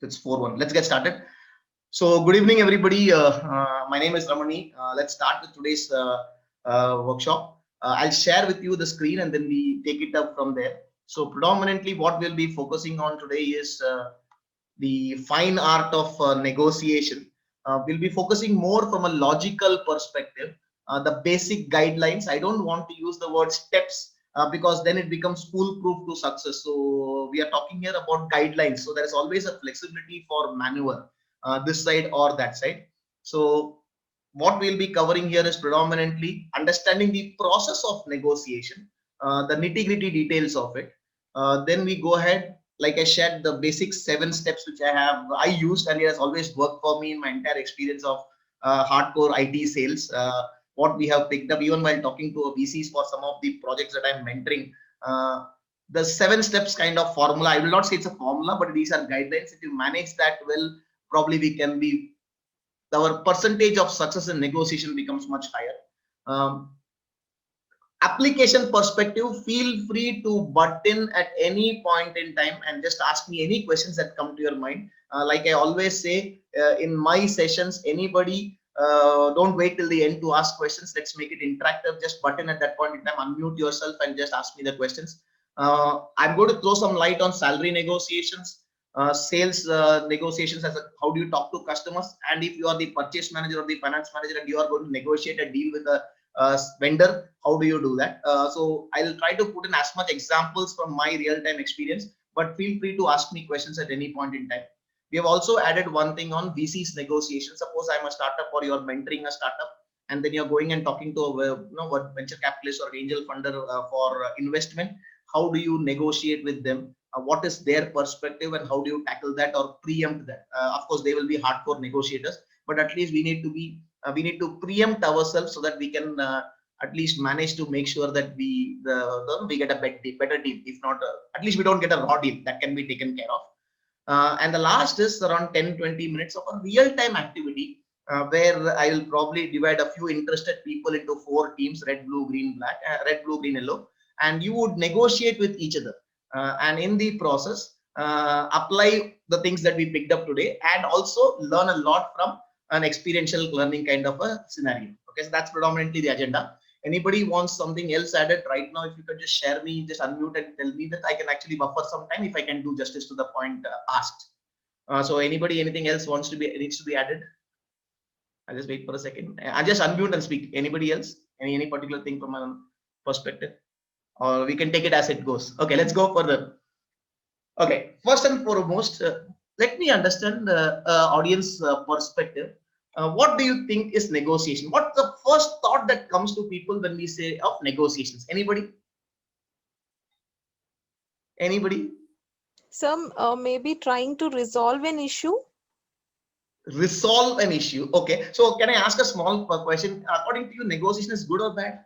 It's 4-1. Let's get started. So, good evening, everybody. My name is Ramani. Let's start with today's workshop. I'll share with you the screen and then we take it up from there. So, predominantly, what we'll be focusing on today is the fine art of negotiation. We'll be focusing more from a logical perspective, the basic guidelines. I don't want to use the word steps because then it becomes foolproof to success. So we are talking here about guidelines. So there is always a flexibility for maneuver, this side or that side. So what we'll be covering here is predominantly understanding the process of negotiation, the nitty-gritty details of it. Then we go ahead, like I shared the basic 7 steps which I used, and it has always worked for me in my entire experience of hardcore IT sales. What we have picked up even while talking to VCs for some of the projects that I'm mentoring. The 7 steps kind of formula, I will not say it's a formula, but these are guidelines. If you manage that well, probably we can be, our percentage of success in negotiation becomes much higher. Application perspective, feel free to butt in at any point in time and just ask me any questions that come to your mind. Like I always say in my sessions, anybody don't wait till the end to ask questions. Let's make it interactive. Just butt in at that point in time, unmute yourself and just ask me the questions. I'm going to throw some light on salary negotiations, sales negotiations, as how do you talk to customers, and if you are the purchase manager or the finance manager and you are going to negotiate a deal with a vendor, how do you do that? So I'll try to put in as much examples from my real-time experience, but feel free to ask me questions at any point in time. We have also added one thing on VC's negotiation. Suppose I'm a startup or you're mentoring a startup, and then you're going and talking to a venture capitalist or angel funder for investment. How do you negotiate with them? What is their perspective and how do you tackle that or preempt that? Of course, they will be hardcore negotiators, but at least we need to preempt ourselves so that we can at least manage to make sure that we get a better deal. If not, at least we don't get a raw deal that can be taken care of. And the last is around 10-20 minutes of a real-time activity where I will probably divide a few interested people into 4 teams: red, blue, green, black, red, blue, green, yellow, and you would negotiate with each other. And in the process, apply the things that we picked up today and also learn a lot from an experiential learning kind of a scenario. Okay, so that's predominantly the agenda. Anybody wants something else added right now? If you could just share me, just unmute and tell me that I can actually buffer some time if I can do justice to the point asked. So anybody, anything else needs to be added? I'll just wait for a second. I'll just unmute and speak. Anybody else? Any particular thing from my perspective? Or we can take it as it goes. Okay, let's go further. Okay, first and foremost, let me understand the audience perspective. What do you think is negotiation? What's the first thought that comes to people when we say of negotiations? Anybody? Anybody? Some maybe trying to resolve an issue. Resolve an issue. Okay, so can I ask a small question? According to you, negotiation is good or bad?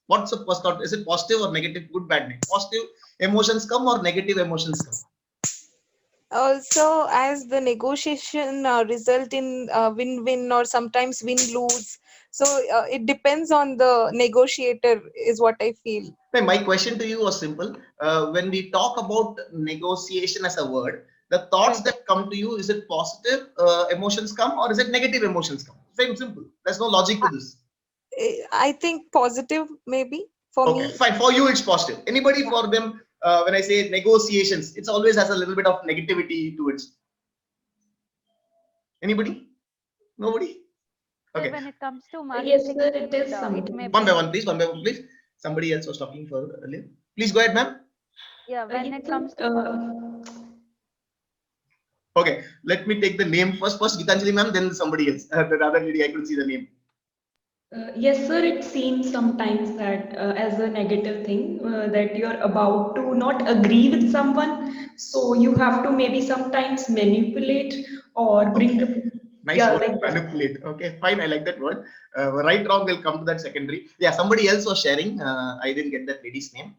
What's the first thought? Is it positive or negative? Good, bad, positive emotions come or negative emotions come? Also, as the negotiation result in win-win or sometimes win-lose. So it depends on the negotiator is what I feel. My question to you was simple. When we talk about negotiation as a word, the thoughts that come to you, is it positive emotions come or is it negative emotions come? Same simple. There's no logic to this. I think positive maybe for me. Okay, fine. For you, it's positive. Anybody for them, when I say negotiations, it's always has a little bit of negativity to it. Anybody? Nobody? Okay. When it comes to marketing, yes, sir, it is something. One by one, please. One by one, please. Somebody else was talking for earlier. Please go ahead, ma'am. Yeah, when it comes to okay, let me take the name first. First, Gitanjali ma'am, then somebody else. The other lady, I could see the name. Yes, sir, it seems sometimes that as a negative thing that you're about to not agree with someone, so you have to maybe sometimes manipulate or bring the nice word, like manipulate. Okay, fine, I like that word. Right, wrong, we'll come to that secondary. Yeah, somebody else was sharing. I didn't get that lady's name.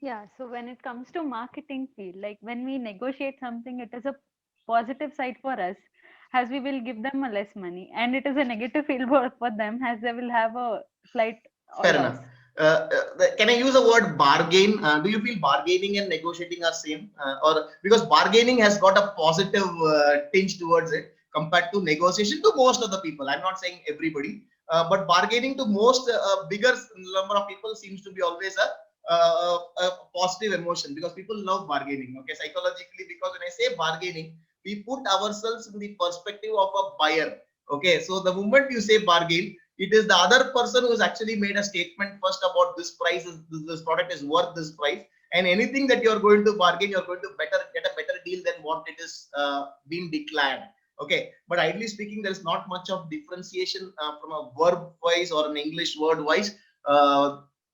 Yeah, so when it comes to marketing field, like when we negotiate something, it is a positive side for us, as we will give them a less money, and it is a negative field for them, as they will have a slight fair loss. enough. Can I use a word bargain? Do you feel bargaining and negotiating are same? Or because bargaining has got a positive tinge towards it compared to negotiation to most of the people. I'm not saying everybody, but bargaining to most bigger number of people seems to be always a positive emotion because people love bargaining. Okay, psychologically, because when I say bargaining, we put ourselves in the perspective of a buyer. Okay, so the moment you say bargain, it is the other person who has actually made a statement first about this price is this product is worth this price, and anything that you're going to bargain, you're going to get a better deal than what it is been declared. Okay, but ideally speaking, there is not much of differentiation from a verb wise or an English word wise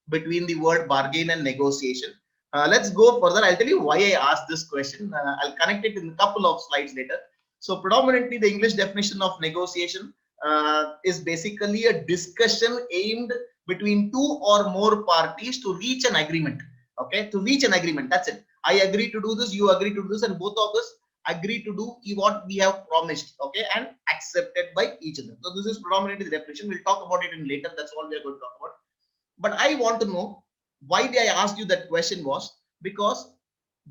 between the word bargain and negotiation. Let's go further. I'll tell you why I asked this question. I'll connect it in a couple of slides later. So predominantly the English definition of negotiation is basically a discussion aimed between two or more parties to reach an agreement. Okay, to reach an agreement. That's it. I agree to do this, you agree to do this, and both of us agree to do what we have promised. Okay, and accepted by each other. So this is predominantly the definition. We'll talk about it in later. That's all we are going to talk about. But I want to know why I asked you that question was because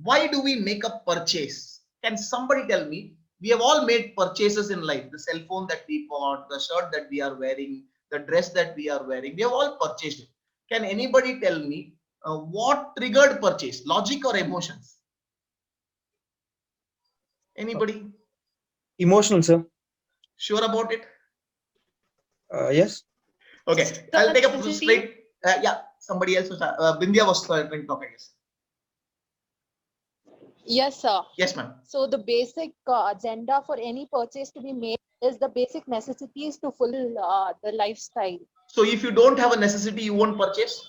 why do we make a purchase? Can somebody tell me? We have all made purchases in life. The cell phone that we bought, the shirt that we are wearing, the dress that we are wearing, we have all purchased it. Can anybody tell me what triggered purchase? Logic or emotions? Anybody? Emotional, sir. Sure about it? Yes. Okay, I'll take a straight. Yeah, somebody else was. Bindya was trying to talk, I guess. Yes, sir. Yes, ma'am. So the basic agenda for any purchase to be made is the basic necessities to fulfill the lifestyle. So if you don't have a necessity, you won't purchase?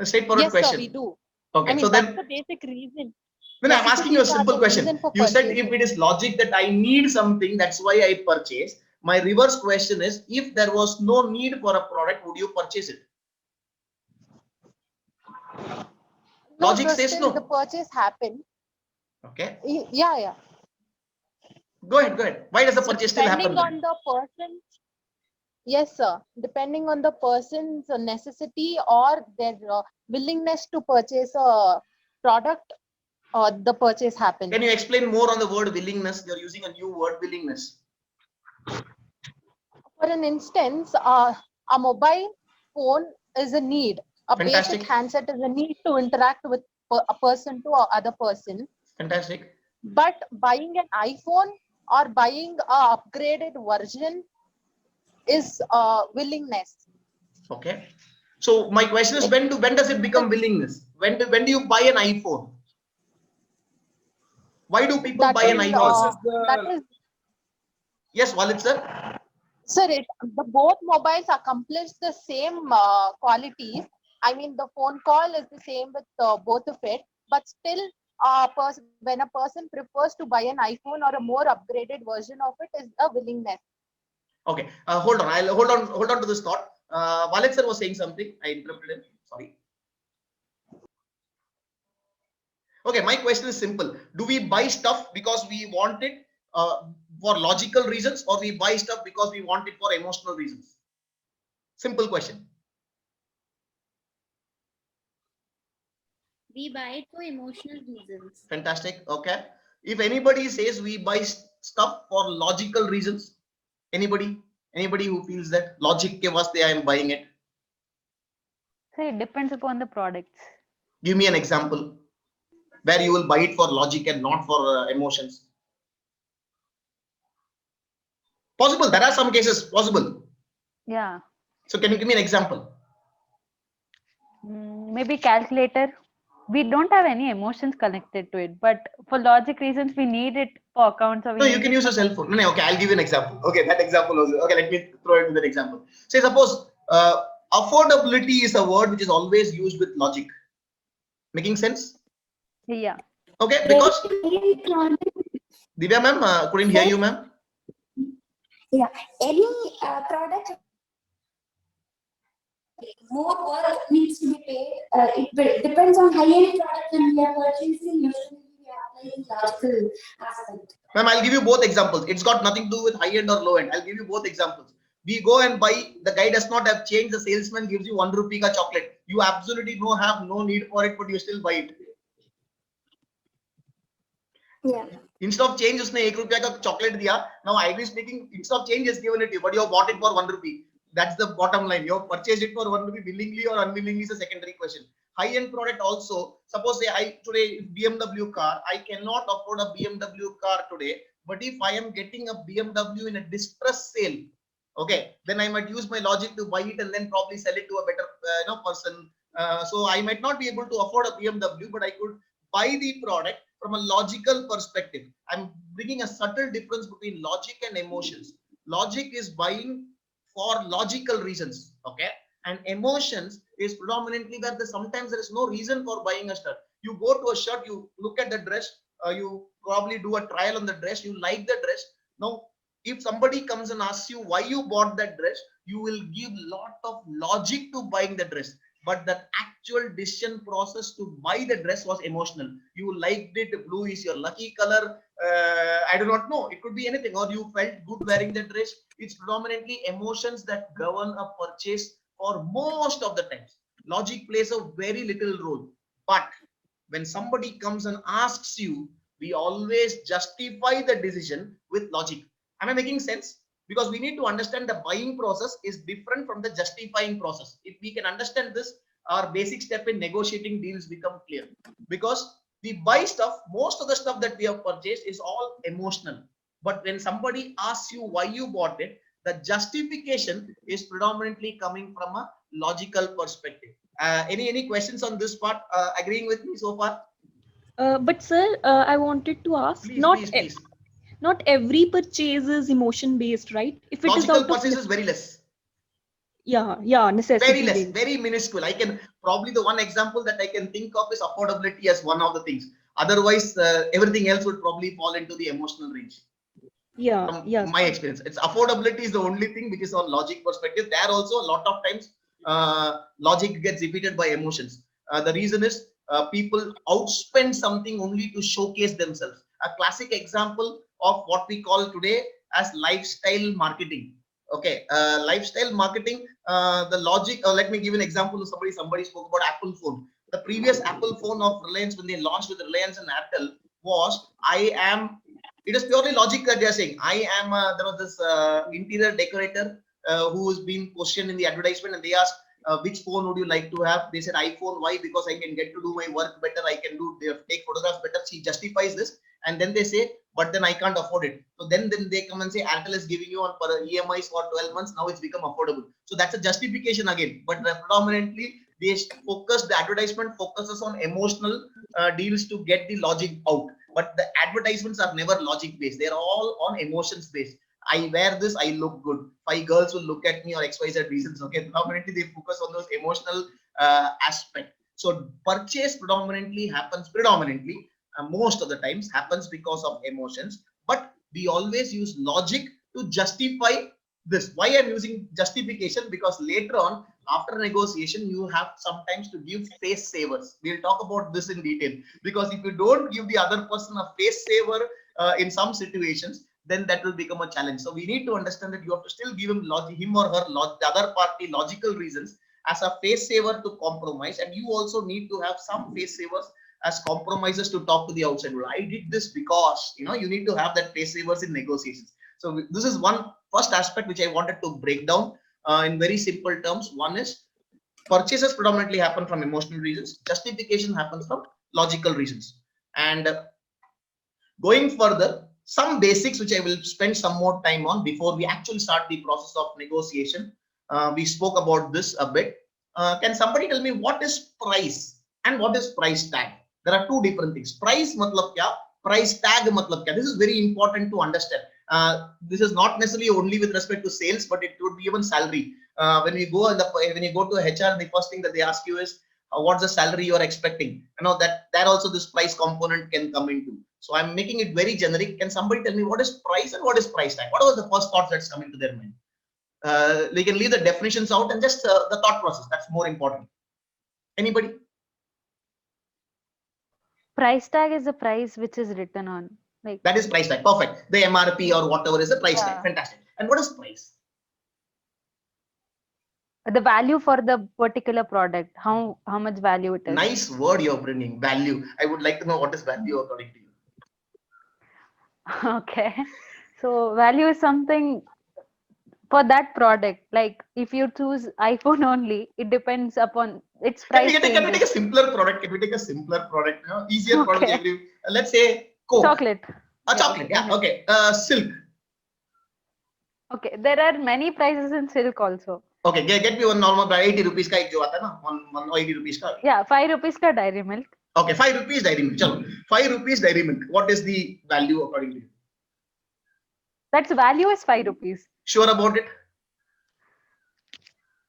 A straightforward Yes, question. sir, we do. Okay, I mean, so that's then the basic reason. I'm asking you a simple question. You said if purchasing. it is logic that I need something, that's why I purchase. My reverse question is, if there was no need for a product, would you purchase it? No, Logic sir, says still no. the purchase happened. Okay. Yeah. Go ahead. Why does the purchase still happen? Depending on the person, yes, sir. Depending on the person's necessity or their willingness to purchase a product, the purchase happens. Can you explain more on the word willingness? You're using a new word, willingness. For an instance, a mobile phone is a need. A Fantastic. basic handset is a need to interact with a person to other person. Fantastic. But buying an iPhone or buying a upgraded version is willingness. Okay. So my question is, when does it become willingness? When do you buy an iPhone? Why do people buy an iPhone? That is, yes, Walid sir. sir, both mobiles accomplish the same qualities. I mean, the phone call is the same with both of it, but still, when a person prefers to buy an iPhone or a more upgraded version of it, is a willingness. Okay, hold on. I'll hold on to this thought. Walid sir was saying something. I interrupted him. Sorry. Okay, my question is simple. Do we buy stuff because we want it for logical reasons, or we buy stuff because we want it for emotional reasons? Simple question. We buy it for emotional reasons. Fantastic. Okay. If anybody says we buy stuff for logical reasons, anybody who feels that logic ke vaste I am buying it? So it depends upon the products. Give me an example where you will buy it for logic and not for emotions. Possible. There are some cases possible. Yeah. So can you give me an example? Maybe calculator. We don't have any emotions connected to it, but for logic reasons, we need it for accounts. No, you can use a cell phone. No, okay, I'll give you an example. Okay, that example was okay. Let me throw it to that example. Say, suppose affordability is a word which is always used with logic. Making sense? Yeah. Okay, because Divya ma'am, couldn't hear you, ma'am. Yeah, any product, more work needs to be paid. It depends on high-end product when we are purchasing. Usually, we are applying logical aspect. Ma'am, I'll give you both examples. It's got nothing to do with high end or low end. I'll give you both examples. We go and buy, the guy does not have change, the salesman gives you 1 rupee ka chocolate. You absolutely have no need for it, but you still buy it. Yeah. Instead of change, उसने 1 रुपया का chocolate दिया. Now, ideally speaking, instead of change, has given it to you, but you have bought it for 1 rupee. That's the bottom line. You have purchased it for 1 rupee willingly or unwillingly is a secondary question. High-end product also. Suppose say I today BMW car, I cannot afford a BMW car today. But if I am getting a BMW in a distress sale, okay, then I might use my logic to buy it and then probably sell it to a better person. So I might not be able to afford a BMW, but I could buy the product from a logical perspective. I'm bringing a subtle difference between logic and emotions. Logic is buying for logical reasons, okay, and emotions is predominantly where sometimes there is no reason for buying a shirt. You go to a shirt, you look at the dress, you probably do a trial on the dress, you like the dress. Now, if somebody comes and asks you why you bought that dress, you will give lot of logic to buying the dress, but the actual decision process to buy the dress was emotional. You liked it, blue is your lucky color, I do not know, it could be anything, or you felt good wearing the dress. It's predominantly emotions that govern a purchase for most of the times. Logic plays a very little role, but when somebody comes and asks you, we always justify the decision with logic. Am I making sense? Because we need to understand the buying process is different from the justifying process. If we can understand this, our basic step in negotiating deals become clear. Because the buy stuff, most of the stuff that we have purchased is all emotional. But when somebody asks you why you bought it, the justification is predominantly coming from a logical perspective. Any questions on this part? Agreeing with me so far? But sir, I wanted to ask, Please. Not every purchase is emotion based, right? If it Logical is out purchase of is very less. necessity Very less, based. very minuscule. I can probably, the one example that I can think of is affordability as one of the things. Otherwise, everything else would probably fall into the emotional range. From my experience, it's affordability is the only thing which is on logic perspective. There also a lot of times logic gets defeated by emotions. The reason is people outspend something only to showcase themselves. A classic example of what we call today as lifestyle marketing. Okay, lifestyle marketing, the logic, let me give an example of somebody spoke about Apple phone. The previous Apple phone of Reliance, when they launched with Reliance and Airtel, was it is purely logic that they are saying. There was this interior decorator who has been questioned in the advertisement, and they asked, which phone would you like to have? They said iPhone. Why? Because I can get to do my work better. I can take photographs better. She justifies this, and then they say, but then I can't afford it. So then they come and say, Airtel is giving you on per EMIs for 12 months. Now it's become affordable. So that's a justification again. But predominantly, the advertisement focuses on emotional deals to get the logic out. But the advertisements are never logic based. They're all on emotions based. I wear this, I look good. 5 girls will look at me or XYZ reasons. Okay, predominantly they focus on those emotional aspect. So purchase predominantly happens most of the times happens because of emotions. But we always use logic to justify this. Why I'm using justification? Because later on, after negotiation, you have sometimes to give face savers. We'll talk about this in detail, because if you don't give the other person a face saver in some situations, then that will become a challenge. So we need to understand that you have to still give him or her the other party logical reasons as a face saver to compromise, and you also need to have some face savers as compromises to talk to the outside world. I did this because you need to have that face savers in negotiations. So this is one first aspect which I wanted to break down in very simple terms. One is purchases predominantly happen from emotional reasons. Justification happens from logical reasons. And going further, some basics which I will spend some more time on before we actually start the process of negotiation. We spoke about this a bit. Can somebody tell me what is price and what is price tag? There are two different things. Price matlab kya? Price tag matlab kya? This is very important to understand. This is not necessarily only with respect to sales, but it would be even salary. When you go to HR, the first thing that they ask you is what's the salary you are expecting. That also this price component can come into. So I'm making it very generic. Can somebody tell me what is price and what is price tag? What was the first thought that's coming to their mind? They can leave the definitions out and just the thought process. That's more important. Anybody? Price tag is the price which is written on. That is price tag. Perfect. The MRP or whatever is the price tag. Fantastic. And what is price? the value for the particular product, how much value it is. Nice word you're bringing, value. I would like to know what is value according to you. Okay, so value is something for that product. Like if you choose iPhone only, it depends upon its Can we, price can we take a changes. simpler product? Can we take a simpler product? You know, easier product. Okay. Let's say Coke. Chocolate. A chocolate. Yeah. okay. Okay. Silk. Okay, there are many prices in silk also. Okay. Get me one normal price. 80 rupees ka ek jo aata hai na. One 80 rupees ka. Yeah, 5 rupees ka dairy milk. Okay. 5 rupees dairy milk. Chalo. 5 rupees dairy milk. What is the value according to you? That's value is 5 rupees. Sure about it?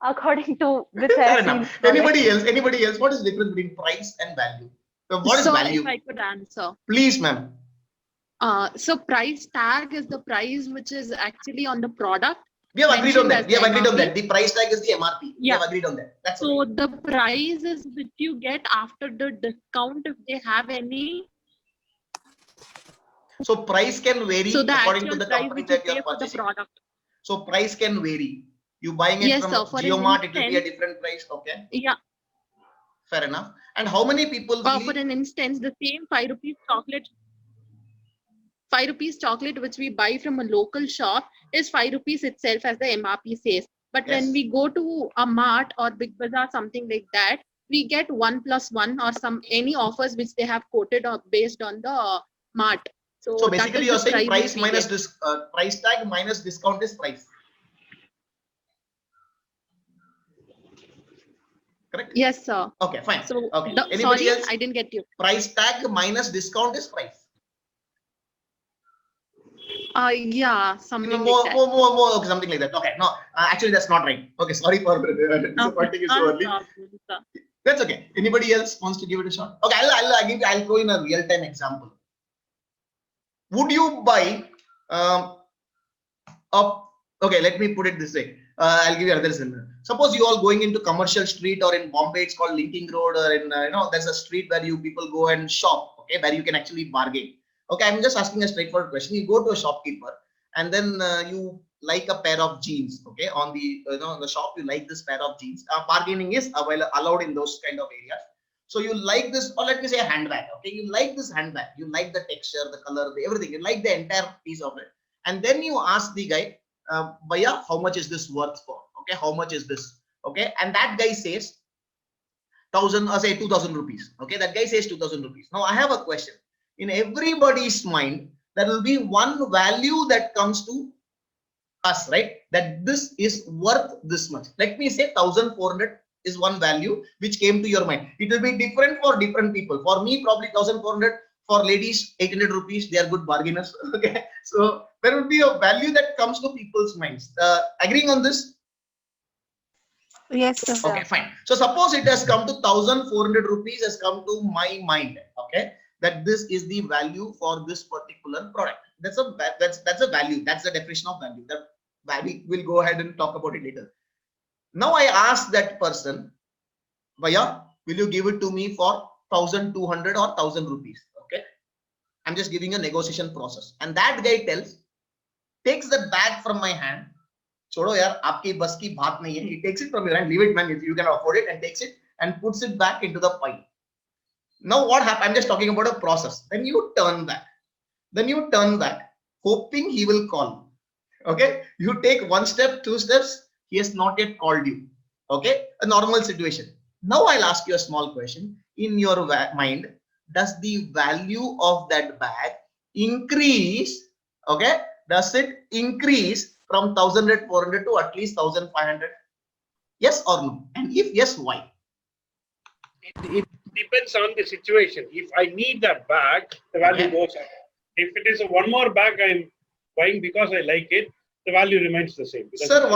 According to which I Fair have enough. seen. Anybody else? What is the difference between price and value? So what is So value? if I could answer. Please, ma'am. So price tag is the price which is actually on the product. We have agreed on that. mentioned as We have the agreed on MRP. that. The price tag is the MRP. We Yeah. have agreed on that. That's So okay. the price is which you get after the discount if they have any. So price can vary So the according to actual the price company which you that you pay are for the purchasing. product. So price can vary. You buying it Yes, from sir. For JioMart, it will be a instance- different price. Okay, Yeah. fair enough. And how many people For believe? an instance, the same 5 rupees chocolate. 5 rupees chocolate which we buy from a local shop is 5 rupees itself as the MRP says. But Yes. when we go to a mart or Big Bazaar, something like that, we get 1+1 or any offers which they have quoted or based on the mart. So that basically, is you're the saying price price which we minus get. this price tag minus discount is price. Correct? Yes, sir. Okay, fine. So, Okay. Anybody sorry, else? I didn't get you. Price tag minus discount is price. Yeah, something More, like that. more, okay, something like that. Okay, no, actually that's not right. Okay, sorry for disappointing you so No early. problem, sir. That's okay. Anybody else wants to give it a shot? Okay, I'll throw in a real-time example. Would you buy okay, let me put it this way. I'll give you another scenario. Suppose you all going into Commercial Street, or in Bombay it's called Linking Road, or in there's a street where you people go and shop. Okay, where you can actually bargain. Okay, I'm just asking a straightforward question. You go to a shopkeeper and then you like a pair of jeans. Okay, on the the shop you like this pair of jeans. Bargaining is allowed in those kind of areas. So you like this, or let me say a handbag. Okay, you like this handbag. You like the texture, the color, everything. You like the entire piece of it. And then you ask the guy, Bhaiya, how much is this worth for? Okay, how much is this? Okay, and that guy says 1,000, or say 2,000 rupees. Okay, that guy says 2,000 rupees. Now I have a question. In everybody's mind, there will be one value that comes to us, right? That this is worth this much. Let me say 1,400 is one value which came to your mind. It will be different for different people. For me, probably 1,400. For ladies, 800 rupees. They are good bargainers. Okay, so there will be a value that comes to people's minds. Agreeing on this? Yes, sir. Okay, fine. So suppose it has come to 1,400 rupees has come to my mind. Okay, that this is the value for this particular product. That's a value. That's the definition of value. That value, we'll go ahead and talk about it later. Now I ask that person, Bhaiya, will you give it to me for 1,200 or 1,000 rupees? Okay, I'm just giving a negotiation process, and that guy takes the bag from my hand. Chodo yaar, aapki bas ki baat nahi hai. He takes it from your hand, leave it man, if you can afford it, and takes it and puts it back into the pile. Now what happened? I'm just talking about a process. Then you turn back, hoping he will call. Okay, you take one step, two steps. He has not yet called you. Okay, a normal situation. Now I'll ask you a small question. In your mind, does the value of that bag increase? Okay, does it increase from 1,400 to at least 1,500? Yes or no? And if yes, why? It depends on the situation. If I need that bag, the value Okay. goes up. If it is one more bag I'm buying because I like it, the value remains the same. Because Sir,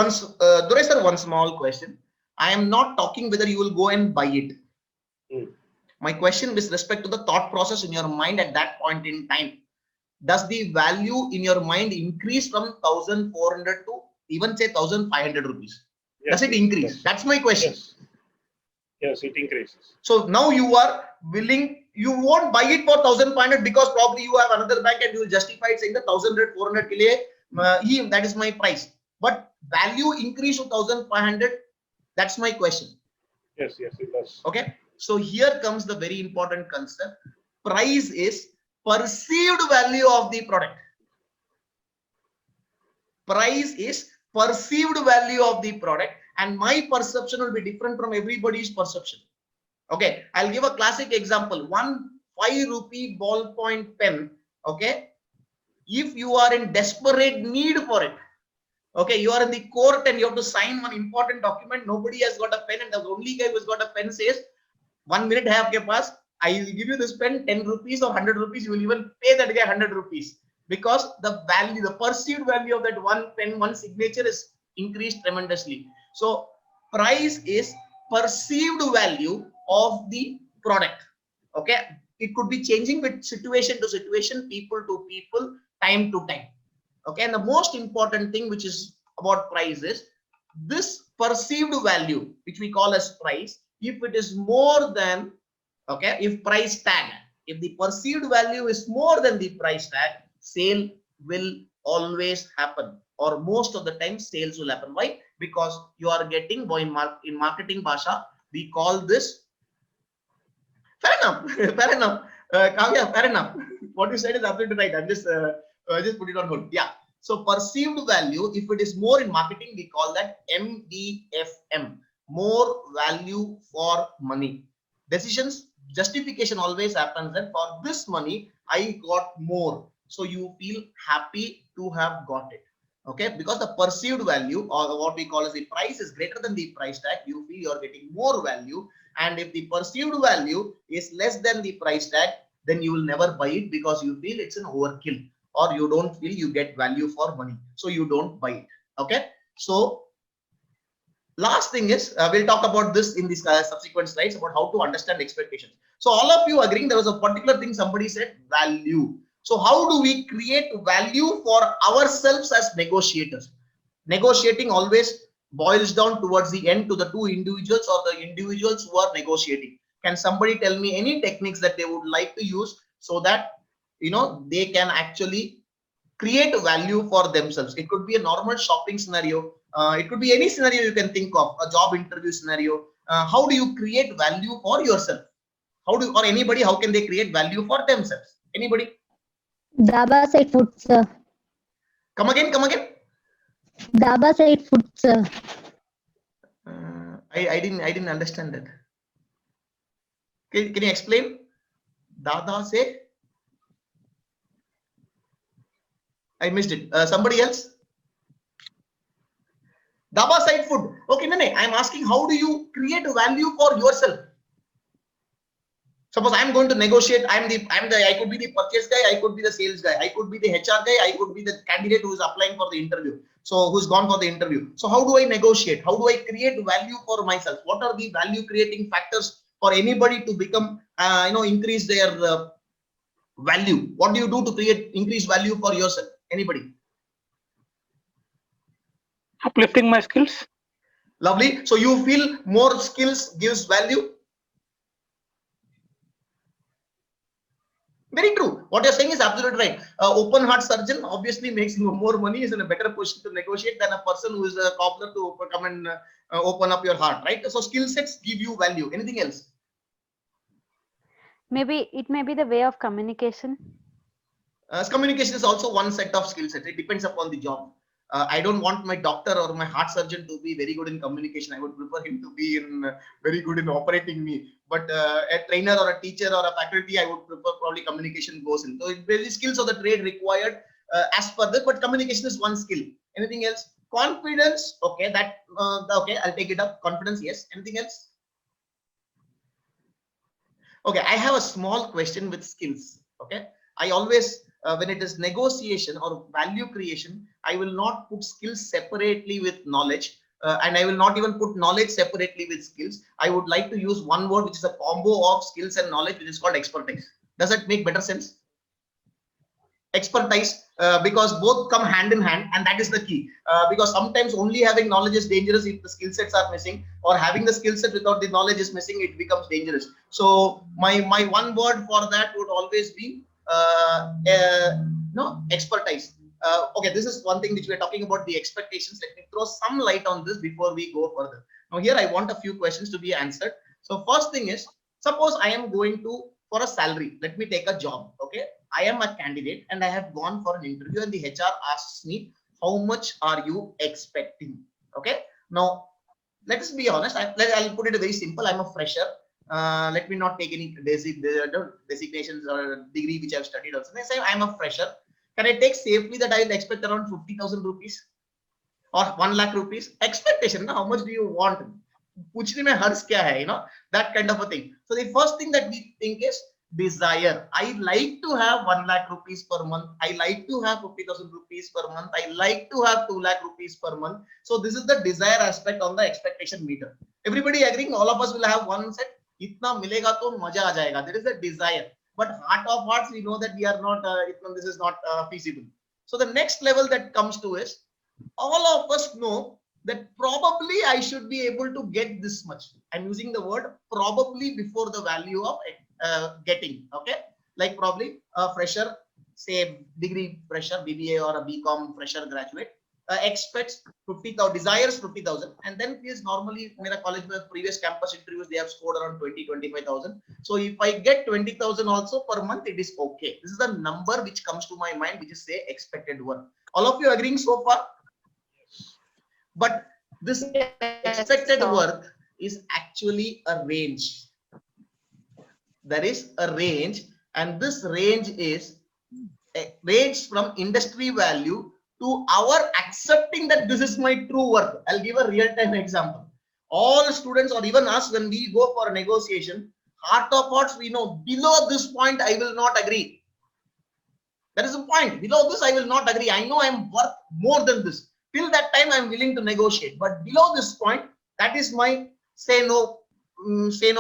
Durai sir, one small question. I am not talking whether you will go and buy it. My question with respect to the thought process in your mind at that point in time. Does the value in your mind increase from 1,400 to even say 1,500 rupees? Yes, Does it increase? yes, That's my question. yes. Yes, it increases. So now you are willing, you won't buy it for 1,500 because probably you have another bank and you will justify it saying the 1,100, 400 ke liye, that is my price. But value increase to 1,500, That's my question. Yes, yes, it does. Okay. So here comes the very important concept. Price is perceived value of the product. Price is perceived value of the product, and my perception will be different from everybody's perception. Okay, I'll give a classic example. 1 5 rupee ballpoint pen. Okay, if you are in desperate need for it, okay, you are in the court and you have to sign one important document, nobody has got a pen, and the only guy who's got a pen says, 1 minute hai aapke paas, I will give you this pen, 10 rupees or 100 rupees, you will even pay that guy 100 rupees, because the value, the perceived value of that one pen, one signature is increased tremendously. So price is perceived value of the product. Okay, it could be changing with situation to situation, people to people, time to time. Okay, and the most important thing which is about price is this perceived value, which we call as price. If it is more than, okay, if price tag, if the perceived value is more than the price tag, sale will always happen, or most of the time sales will happen. Why? Because you are getting, in marketing bhasha, we call this, fair enough, fair enough, Kavya, fair enough. What you said is absolutely right. I'm just put it on hold. Yeah. So perceived value, if it is more in marketing, we call that MVFM, more value for money. Decisions, justification always happens that for this money, I got more. So you feel happy to have got it. Okay, because the perceived value, or what we call as the price, is greater than the price tag, you feel you are getting more value. And if the perceived value is less than the price tag, then you will never buy it, because you feel it's an overkill, or you don't feel you get value for money, so you don't buy it. Okay, so last thing is, we'll talk about this in these subsequent slides about how to understand expectations. So all of you agreeing there was a particular thing somebody said, value. So how do we create value for ourselves as negotiators? Negotiating always boils down towards the end to the two individuals or the individuals who are negotiating. Can somebody tell me any techniques that they would like to use so that, you know, they can actually create value for themselves? It could be a normal shopping scenario. It could be any scenario you can think of, a job interview scenario. How do you create value for yourself? How do, or anybody, how can they create value for themselves? Anybody? Dhaba side food, sir. Come again, come again. Dhaba side food, sir. I didn't understand that. Can you explain? Dada say? I missed it. Somebody else? Dhaba side food. Okay, no, I'm asking, how do you create value for yourself? Suppose I'm going to negotiate. I could be the purchase guy, I could be the sales guy, I could be the HR guy, I could be the candidate who is applying for the interview. So who's gone for the interview. So how do I negotiate? How do I create value for myself? What are the value creating factors for anybody to become, increase their value? What do you do to create increase value for yourself? Anybody? Uplifting my skills. Lovely. So you feel more skills gives value. Very true. What you're saying is absolutely right. Open heart surgeon obviously makes more money, is in a better position to negotiate than a person who is a cobbler to come and open up your heart, right? So skill sets give you value. Anything else? Maybe it may be the way of communication. Communication is also one set of skill sets. It depends upon the job. I don't want my doctor or my heart surgeon to be very good in communication. I would prefer him to be very good in operating me. But a trainer or a teacher or a faculty, I would prefer probably communication goes in. So it's really skills of the trade required as per this, but communication is one skill. Anything else? Confidence. Okay, okay, I'll take it up. Confidence, yes. Anything else? Okay, I have a small question with skills. Okay, I always when it is negotiation or value creation, I will not put skills separately with knowledge, and I will not even put knowledge separately with skills. I would like to use one word which is a combo of skills and knowledge, which is called expertise. Does that make better sense? Expertise, because both come hand in hand, and that is the key. Because sometimes only having knowledge is dangerous if the skill sets are missing, or having the skill set without the knowledge is missing, it becomes dangerous. So my one word for that would always be expertise. Okay, this is one thing which we are talking about, the expectations. Let me throw some light on this before we go further. Now here I want a few questions to be answered. So first thing is, suppose I am going to for a salary. Let me take a job. Okay, I am a candidate and I have gone for an interview and the HR asks me, how much are you expecting? Okay, now let us be honest. I'll put it very simple. I'm a fresher. Let me not take any designations or degree which I've studied also. Let's say I'm a fresher. Can I take safely that I will expect around 50,000 rupees or 1 lakh rupees? Expectation. How much do you want? Puchne mein harsh kya hai, you know, that kind of a thing. So the first thing that we think is desire. I like to have 1 lakh rupees per month. I like to have 50,000 rupees per month. I like to have 2 lakh rupees per month. So this is the desire aspect on the expectation meter. Everybody agreeing? All of us will have one set. Itna milega to maja aa jayega. There is a desire. But heart of hearts, we know that we are not, this is not feasible. So the next level that comes to is, all of us know that probably I should be able to get this much. I'm using the word probably before the value of getting. Okay, like probably a fresher, say degree fresher, BBA or a BCom fresher graduate, expects 50,000, desires 50,000, and then is normally in a college with previous campus interviews they have scored around 20-25,000. So if I get 20,000 also per month, it is okay. This is the number which comes to my mind, which is say expected worth. All of you agreeing so far? But this expected worth is actually a range. There is a range, and this range is a range from industry value to our accepting that this is my true worth. I'll give a real-time example. All students or even us, when we go for a negotiation, heart of hearts, we know below this point I will not agree. That is the point. Below this I will not agree. I know I'm worth more than this. Till that time I'm willing to negotiate, but below this point, that is my say no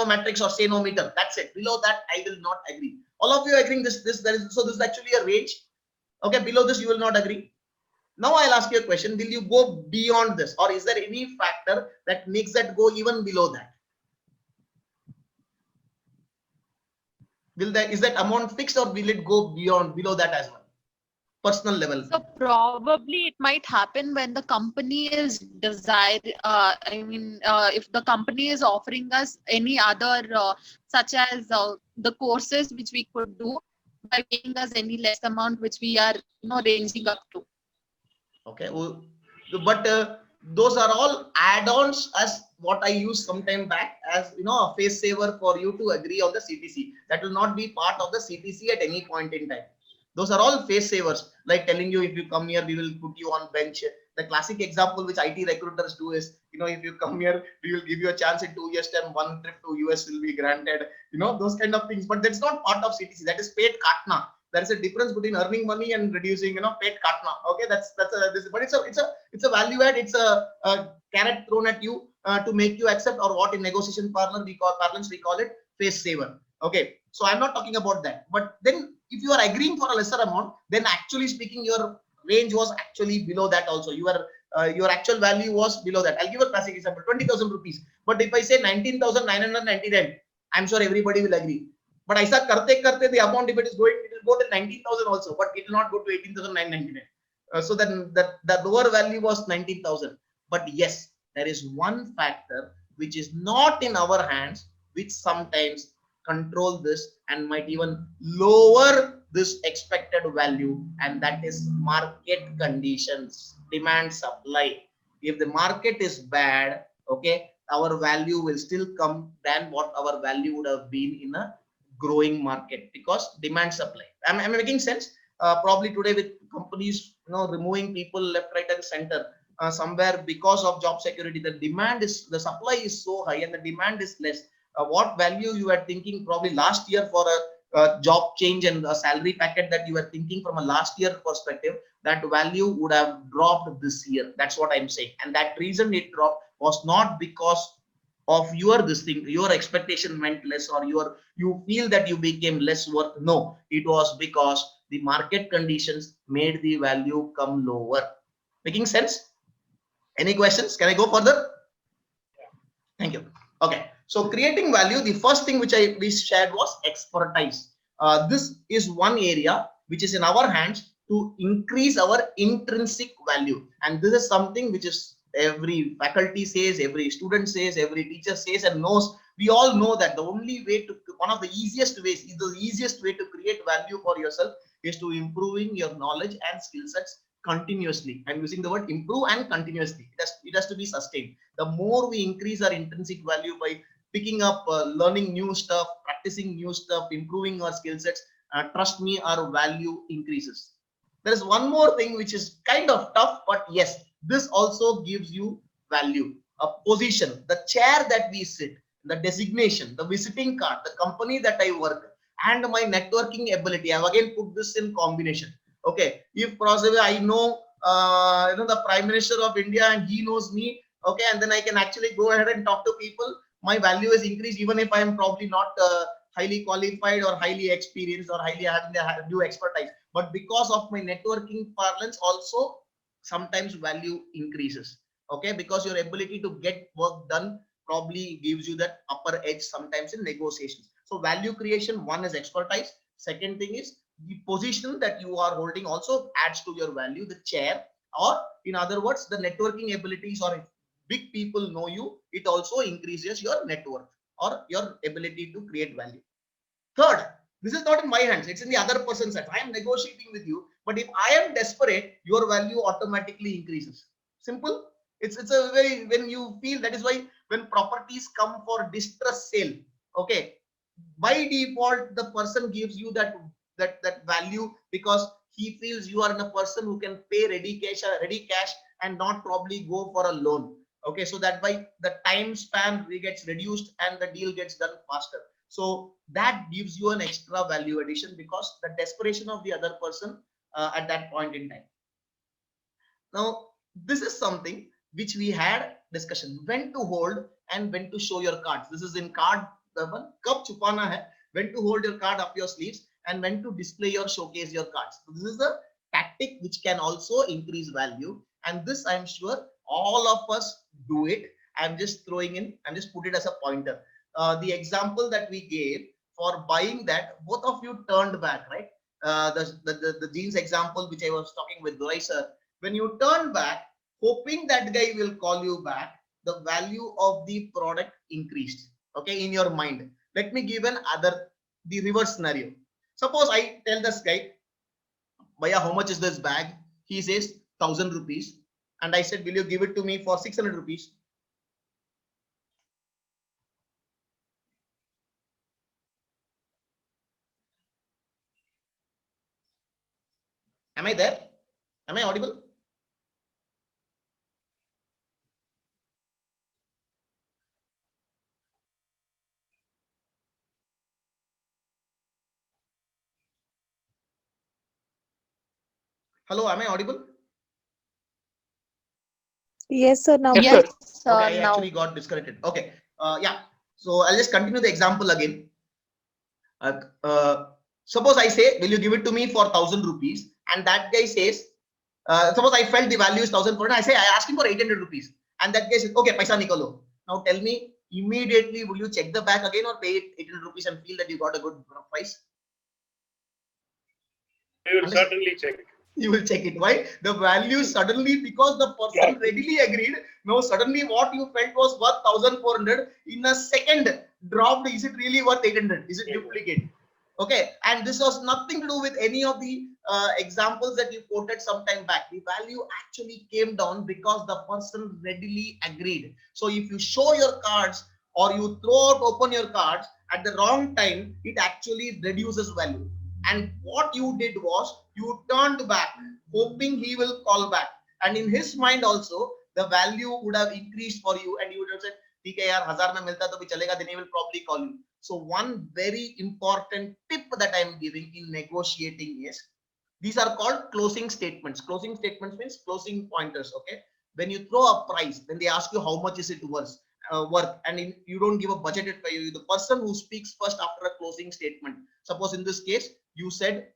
matrix or say no meter. That's it. Below that I will not agree. All of you agreeing this there is, so this is actually a range. Okay, below this you will not agree. Now I'll ask you a question. Will you go beyond this, or is there any factor that makes that go even below that? Is that amount fixed, or will it go below that as well? Personal level. So probably it might happen when the company is if the company is offering us any other such as the courses which we could do by paying us any less amount which we are ranging up to. Okay, well, but those are all add-ons as what I used some time back as a face saver for you to agree on the CTC. That will not be part of the CTC at any point in time. Those are all face savers, like telling you if you come here, we will put you on bench. The classic example which IT recruiters do is, if you come here, we will give you a chance in 2 years' time, one trip to US will be granted, those kind of things. But that's not part of CTC. That is paid katna. There is a difference between earning money and reducing, paid katna. Okay, but it's a value add. It's a carrot thrown at you to make you accept, or what in negotiation parlance we call it face saver. Okay, so I'm not talking about that. But then if you are agreeing for a lesser amount, then actually speaking, your range was actually below that also. Your actual value was below that. I'll give a classic example, 20,000 rupees. But if I say 19,999, I'm sure everybody will agree. But I said, karte, the amount, if it is going, it will go to 19,000 also, but it will not go to 18,999. So then the lower value was 19,000. But yes, there is one factor which is not in our hands, which sometimes control this and might even lower this expected value, and that is market conditions, demand supply. If the market is bad, okay, our value will still come than what our value would have been in a growing market, because demand supply. Am I making sense? Probably today with companies removing people left, right and center, somewhere because of job security, the supply is so high and the demand is less. What value you are thinking probably last year for a job change and a salary packet that you were thinking from a last year perspective, that value would have dropped this year. That's what I'm saying. And that reason it dropped was not because of your expectation went less, or you feel that you became less worth. No, it was because the market conditions made the value come lower. Making sense? Any questions? Can I go further? Thank you. Okay. So creating value, the first thing which we shared was expertise. This is one area which is in our hands to increase our intrinsic value. And this is something which is every faculty says, every student says, every teacher says and knows. We all know that the only way to, one of the easiest ways, the easiest way to create value for yourself is to improving your knowledge and skill sets continuously. I'm using the word improve and continuously. It has to be sustained. The more we increase our intrinsic value by picking up, learning new stuff, practicing new stuff, improving our skill sets, trust me, our value increases. There is one more thing which is kind of tough, but yes, this also gives you value. A position, the chair that we sit, the designation, the visiting card, the company that I work, and my networking ability. I've again put this in combination. Okay, if possibly I know the Prime Minister of India and he knows me, okay, and then I can actually go ahead and talk to people. My value is increased even if I am probably not highly qualified or highly experienced or highly having the due expertise. But because of my networking parlance, also sometimes value increases. Okay, because your ability to get work done probably gives you that upper edge sometimes in negotiations. So value creation, one is expertise. Second thing is the position that you are holding also adds to your value, the chair, or in other words, the networking abilities, or if big people know you, it also increases your net worth or your ability to create value. Third, this is not in my hands, it's in the other person's hands. I am negotiating with you, but if I am desperate, your value automatically increases. Simple. It's a very, when you feel, that is why when properties come for distress sale, okay, by default the person gives you that value because he feels you are a person who can pay ready cash and not probably go for a loan. Okay, so that by the time span gets reduced and the deal gets done faster. So that gives you an extra value addition because the desperation of the other person at that point in time. Now, this is something which we had discussion, when to hold and when to show your cards. This is in card one, kab chupana hai, when to hold your card up your sleeves and when to display your showcase your cards. So this is a tactic which can also increase value, and this I'm sure all of us do it. I'm just throwing in, I'm just put it as a pointer. The example that we gave for buying that, both of you turned back, right? The jeans example which I was talking with Roy sir, when you turn back hoping that guy will call you back, the value of the product increased. Okay, in your mind. Let me give the reverse scenario. Suppose I tell this guy, Bhaiya, how much is this bag? He says 1000 rupees, and I said, will you give it to me for 600 rupees? Am I there? Am I audible? Hello, am I audible? Yes, sir. Now. Yes, sir. Okay, I actually got disconnected. Okay, yeah. So I'll just continue the example again. Suppose I say, will you give it to me for 1000 rupees? And that guy says, suppose I felt the value is 1000 for it. I say, I asked him for 800 rupees. And that guy says, okay, paisa nikalo. Now tell me, immediately, will you check the bag again or pay 800 rupees and feel that you got a good price? I will certainly check. You will check it. Why? The value suddenly, because the person readily agreed. Now suddenly what you felt was worth 1400 in a second dropped. Is it really worth 800? Is it duplicate? Okay, and this was nothing to do with any of the examples that you quoted some time back. The value actually came down because the person readily agreed. So if you show your cards or you throw out open your cards at the wrong time, it actually reduces value. And what you did was you turned back hoping he will call back, and in his mind also the value would have increased for you, and you would have said, "ठीक है यार, 1000 में मिलता तो भी चलेगा." Then he will probably call you. So one very important tip that I am giving in negotiating is, these are called closing statements. Closing statements means closing pointers. Okay, when you throw a price, when they ask you how much is it worth, and you don't give a budgeted value, the person who speaks first after a closing statement. Suppose in this case you said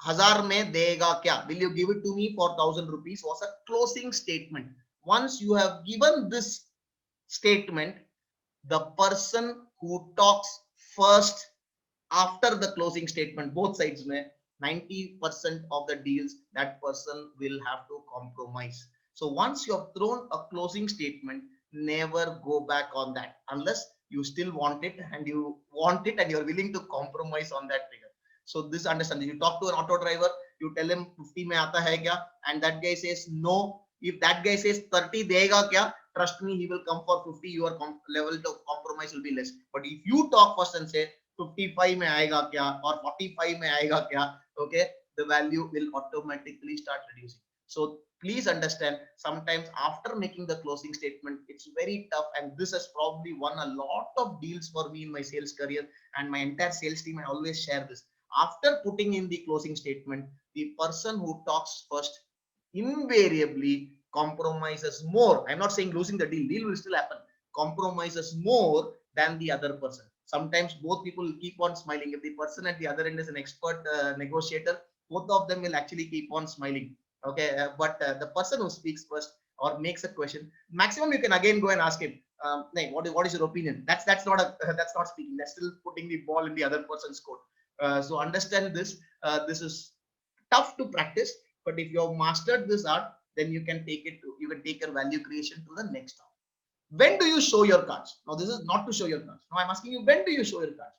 1000 mein dega kya, will you give it to me for 1000 rupees, was a closing statement. Once you have given this statement, the person who talks first after the closing statement, both sides mein 90% of the deals that person will have to compromise. So once you have thrown a closing statement, never go back on that unless you still want it and you're willing to compromise on that figure. So this understand. You talk to an auto driver, you tell him 50 mein aata hai kya, and that guy says no. If that guy says 30 dega kya, trust me, he will come for 50. Your level of compromise will be less. But if you talk first and say 55 mein aayega kya or 45 mein aayega kya, okay, the value will automatically start reducing. So please understand, sometimes after making the closing statement, it's very tough, and this has probably won a lot of deals for me in my sales career and my entire sales team. I always share this. After putting in the closing statement, the person who talks first invariably compromises more. I'm not saying losing the deal will still happen. Compromises more than the other person. Sometimes both people will keep on smiling. If the person at the other end is an expert negotiator, both of them will actually keep on smiling. Okay, but the person who speaks first or makes a question, maximum you can again go and ask him, what is your opinion? That's not speaking. That's still putting the ball in the other person's court. So understand this. This is tough to practice, but if you have mastered this art, then you can take your value creation to the next round. When do you show your cards? Now, this is not to show your cards. Now, I'm asking you, when do you show your cards?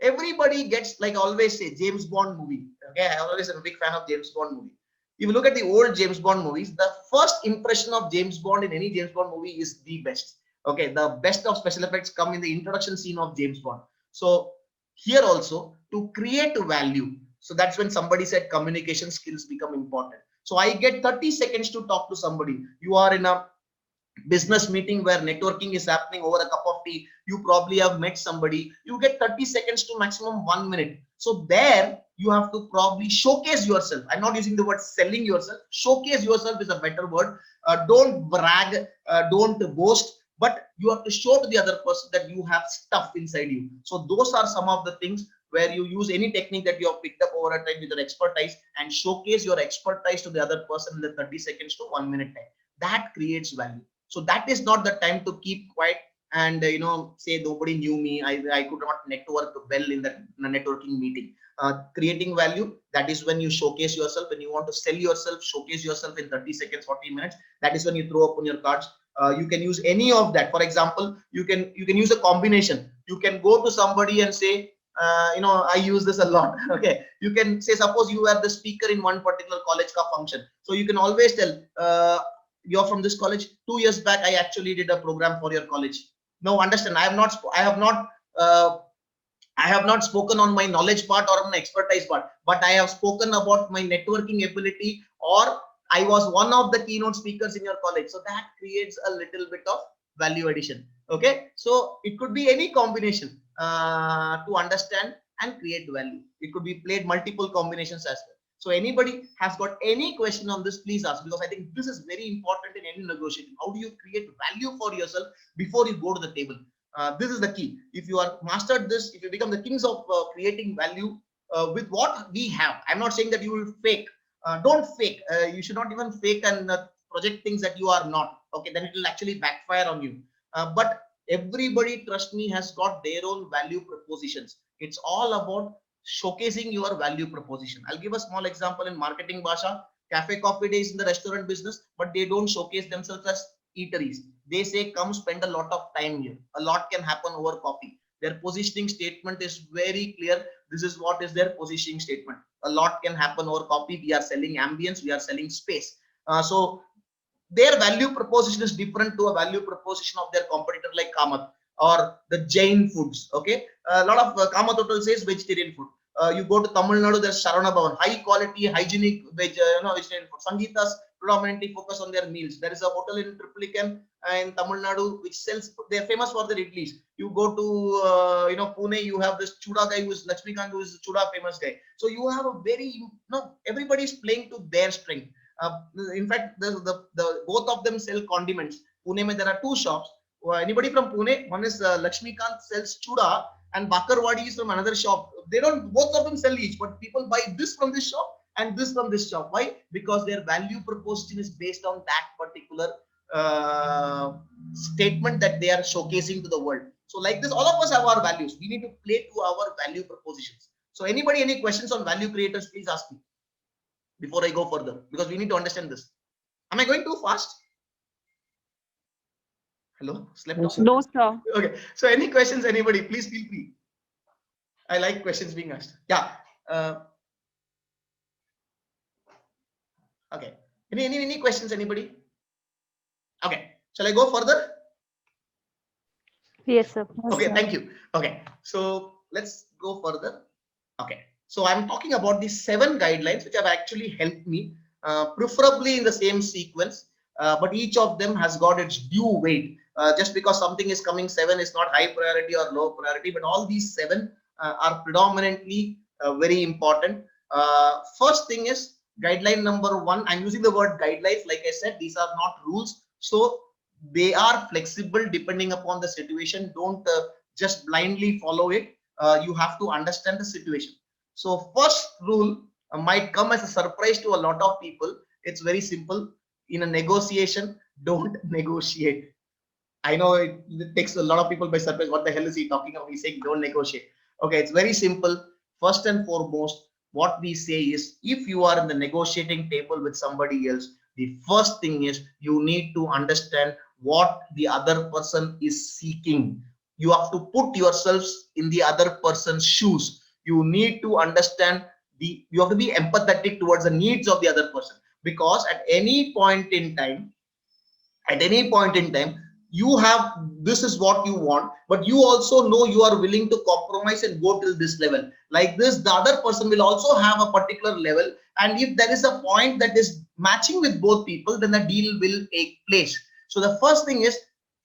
Everybody gets, like I always say, James Bond movie. Okay, I always am a big fan of James Bond movie. If you look at the old James Bond movies, the first impression of James Bond in any James Bond movie is the best. Okay, the best of special effects come in the introduction scene of James Bond. So here also, to create value, so that's when somebody said communication skills become important. So I get 30 seconds to talk to somebody. You are in a business meeting where networking is happening over a cup of tea. You probably have met somebody. You get 30 seconds to maximum 1 minute. So there you have to probably showcase yourself. I'm not using the word selling yourself. Showcase yourself is a better word. Don't brag, don't boast, but you have to show to the other person that you have stuff inside you. So those are some of the things where you use any technique that you have picked up over a time with your expertise and showcase your expertise to the other person in the 30 seconds to 1 minute time. That creates value. So that is not the time to keep quiet and say nobody knew me. I could not network well in the networking meeting. Creating value, that is when you showcase yourself. When you want to sell yourself, showcase yourself in 30 seconds, 40 minutes. That is when you throw up on your cards. You can use any of that. For example, you can use a combination. You can go to somebody and say, I use this a lot. Okay, you can say, suppose you are the speaker in one particular college ka function. So you can always tell, you're from this college. 2 years back, I actually did a program for your college. Now understand, I have not spoken on my knowledge part or on my expertise part, but I have spoken about my networking ability, or I was one of the keynote speakers in your college. So that creates a little bit of value addition. Okay, so it could be any combination to understand and create value. It could be played multiple combinations as well. So anybody has got any question on this, please ask, because I think this is very important in any negotiation. How do you create value for yourself before you go to the table? This is the key. If you are mastered this, if you become the kings of creating value with what we have, I'm not saying that you will fake. Don't fake. You should not even fake and project things that you are not. Okay, then it will actually backfire on you. But everybody, trust me, has got their own value propositions. It's all about showcasing your value proposition. I'll give a small example in marketing bhasha. Cafe coffee days in the restaurant business, but they don't showcase themselves as eateries. They say, come spend a lot of time here. A lot can happen over coffee. Their positioning statement is very clear. This is what is their positioning statement. A lot can happen over coffee. We are selling ambience. We are selling space. So their value proposition is different to a value proposition of their competitor like Kamath or the Jain foods. Okay, a lot of Kamath Hotel says vegetarian food. You go to Tamil Nadu, there's Saravana Bhavan, high quality, hygienic vegetarian food. Sangeeta's predominantly focus on their meals. There is a hotel in Triplicane in Tamil Nadu which sells. They're famous for their idlis. You go to Pune, you have this Chuda guy who is Lakshmikant, who is Chuda famous guy. So you have a very everybody is playing to their strength. In fact, the both of them sell condiments. Pune, mein there are 2 shops. Anybody from Pune? One is Lakshmikant sells Chuda, and Bakarwadi is from another shop. They don't, both of them sell each, but people buy this from this shop and this from this shop. Why? Because their value proposition is based on that particular statement that they are showcasing to the world. So like this, all of us have our values. We need to play to our value propositions. So anybody, any questions on value creators, please ask me before I go further, because we need to understand this. Am I going too fast? Hello, slept No, off? sir. No, sir. Okay, so any questions, anybody, please feel free. I like questions being asked. Yeah. Okay. Any questions, anybody? Okay. Shall I go further? Yes, sir. Okay, thank you. Okay, so let's go further. Okay, so I'm talking about the 7 guidelines which have actually helped me, preferably in the same sequence, but each of them has got its due weight. Just because something is coming 7 is not high priority or low priority, but all these 7 are predominantly very important. First thing is guideline number 1. I'm using the word guidelines. Like I said, these are not rules, so they are flexible depending upon the situation. Don't just blindly follow it. You have to understand the situation. So first rule might come as a surprise to a lot of people. It's very simple. In a negotiation, don't negotiate. I know it takes a lot of people by surprise. What the hell is he talking about? He's saying don't negotiate. Okay, it's very simple. First and foremost, what we say is, if you are in the negotiating table with somebody else, the first thing is you need to understand what the other person is seeking. You have to put yourselves in the other person's shoes. You need to understand you have to be empathetic towards the needs of the other person, because at any point in time, you have, this is what you want, but you also know you are willing to compromise and go till this level. Like this, the other person will also have a particular level, and if there is a point that is matching with both people, then the deal will take place. So the first thing is,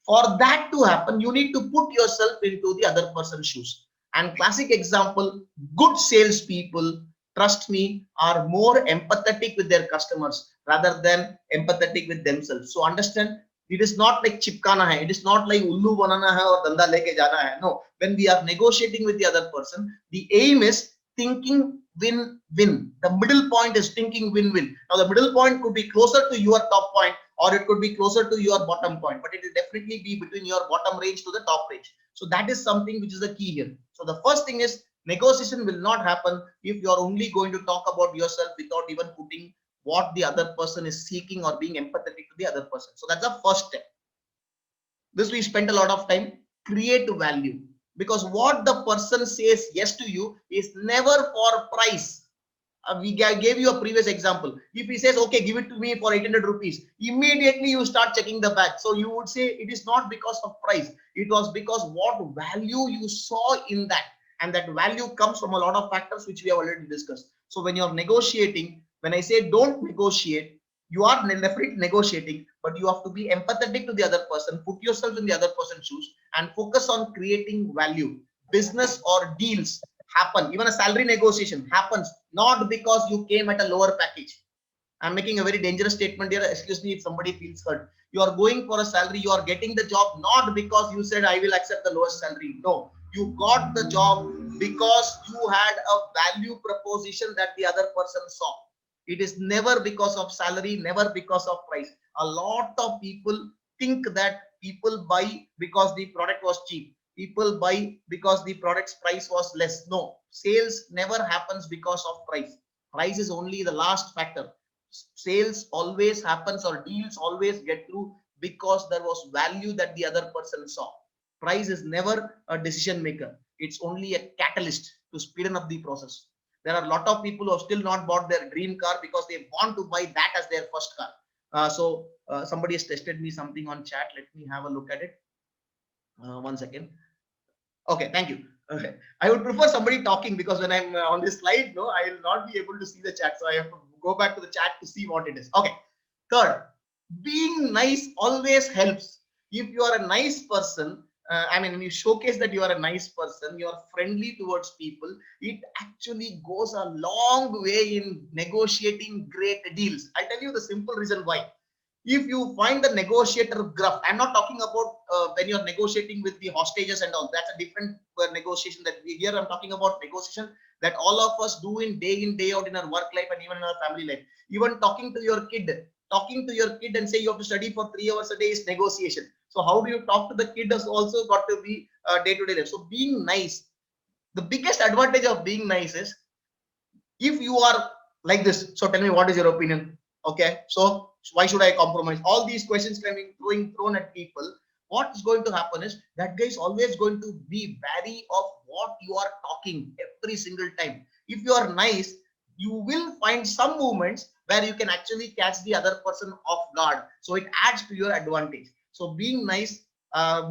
for that to happen, you need to put yourself into the other person's shoes. And classic example, good salespeople, trust me, are more empathetic with their customers rather than empathetic with themselves. So understand, it is not like chipkana hai, it is not like ullu banana hai or danda leke jana hai. No, when we are negotiating with the other person, the aim is thinking win-win. The middle point is thinking win-win. Now the middle point could be closer to your top point, or it could be closer to your bottom point, but it will definitely be between your bottom range to the top range. So that is something which is the key here. So the first thing is, negotiation will not happen if you are only going to talk about yourself without even putting what the other person is seeking or being empathetic to the other person. So that's the first step. This we spent a lot of time. Create value, because what the person says yes to you is never for price. We gave you a previous example. If he says, okay, give it to me for 800 rupees, immediately you start checking the bag. So you would say it is not because of price. It was because what value you saw in that. And that value comes from a lot of factors which we have already discussed. So when you're negotiating, when I say don't negotiate, you are definitely negotiating, but you have to be empathetic to the other person, put yourself in the other person's shoes, and focus on creating value. Business or deals happen, even a salary negotiation happens not because you came at a lower package. I'm making a very dangerous statement here. Excuse me if somebody feels hurt. You are going for a salary, you are getting the job not because you said I will accept the lowest salary. No, you got the job because you had a value proposition that the other person saw. It is never because of salary, never because of price. A lot of people think that people buy because the product was cheap. People buy because the product's price was less. No, sales never happens because of price. Price is only the last factor. Sales always happens, or deals always get through because there was value that the other person saw. Price is never a decision maker. It's only a catalyst to speeden up the process. There are a lot of people who have still not bought their dream car because they want to buy that as their first car. Somebody has tested me something on chat. Let me have a look at it. 1 second. Okay, thank you. Okay, I would prefer somebody talking, because when I'm on this slide, no, I will not be able to see the chat. So I have to go back to the chat to see what it is. Okay. Third, being nice always helps. If you are a nice person, when you showcase that you are a nice person, you are friendly towards people, it actually goes a long way in negotiating great deals. I'll tell you the simple reason why. If you find the negotiator gruff, I'm not talking about when you're negotiating with the hostages and all. That's a different negotiation that we here. I'm talking about negotiation that all of us do in, day out in our work life and even in our family life. Even talking to your kid and say you have to study for 3 hours a day is negotiation. So how do you talk to the kid has also got to be day-to-day life. So being nice, the biggest advantage of being nice is, if you are like this, so tell me, what is your opinion? Okay, so why should I compromise? All these questions can be thrown at people. What is going to happen is that guy is always going to be wary of what you are talking every single time. If you are nice, you will find some moments where you can actually catch the other person off guard. So it adds to your advantage. So being nice,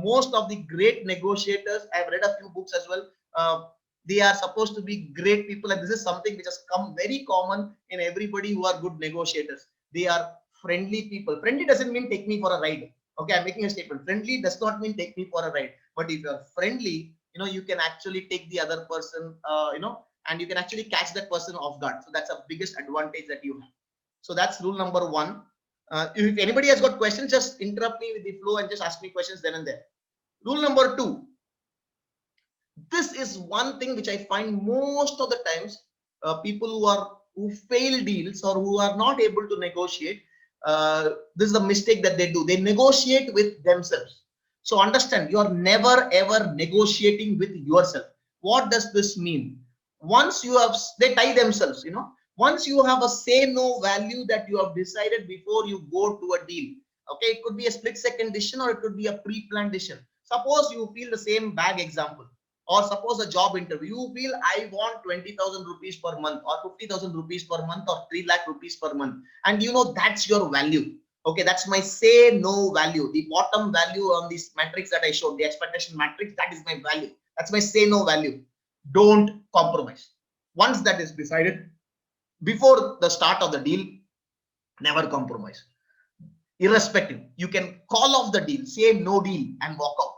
most of the great negotiators, I've read a few books as well. They are supposed to be great people, and this is something which has come very common in everybody who are good negotiators. They are friendly people. Friendly doesn't mean take me for a ride. Okay, I'm making a statement. Friendly does not mean take me for a ride. But if you're friendly, you can actually take the other person, and you can actually catch that person off guard. So that's the biggest advantage that you have. So that's rule number 1. If anybody has got questions, just interrupt me with the flow and just ask me questions then and there. Rule number 2. This is one thing which I find most of the times people who fail deals or who are not able to negotiate. This is the mistake that they do. They negotiate with themselves. So understand, you are never ever negotiating with yourself. What does this mean? Once you have, they tie themselves. Once you have a say no value that you have decided before you go to a deal. Okay, it could be a split second decision or it could be a pre-planned decision. Suppose you feel the same bag example. Or suppose a job interview, you feel I want 20,000 rupees per month or 50,000 rupees per month or 3 lakh rupees per month. And that's your value. Okay, that's my say no value. The bottom value on this matrix that I showed, the expectation matrix, that is my value. That's my say no value. Don't compromise. Once that is decided, before the start of the deal, never compromise. Irrespective, you can call off the deal, say no deal and walk out,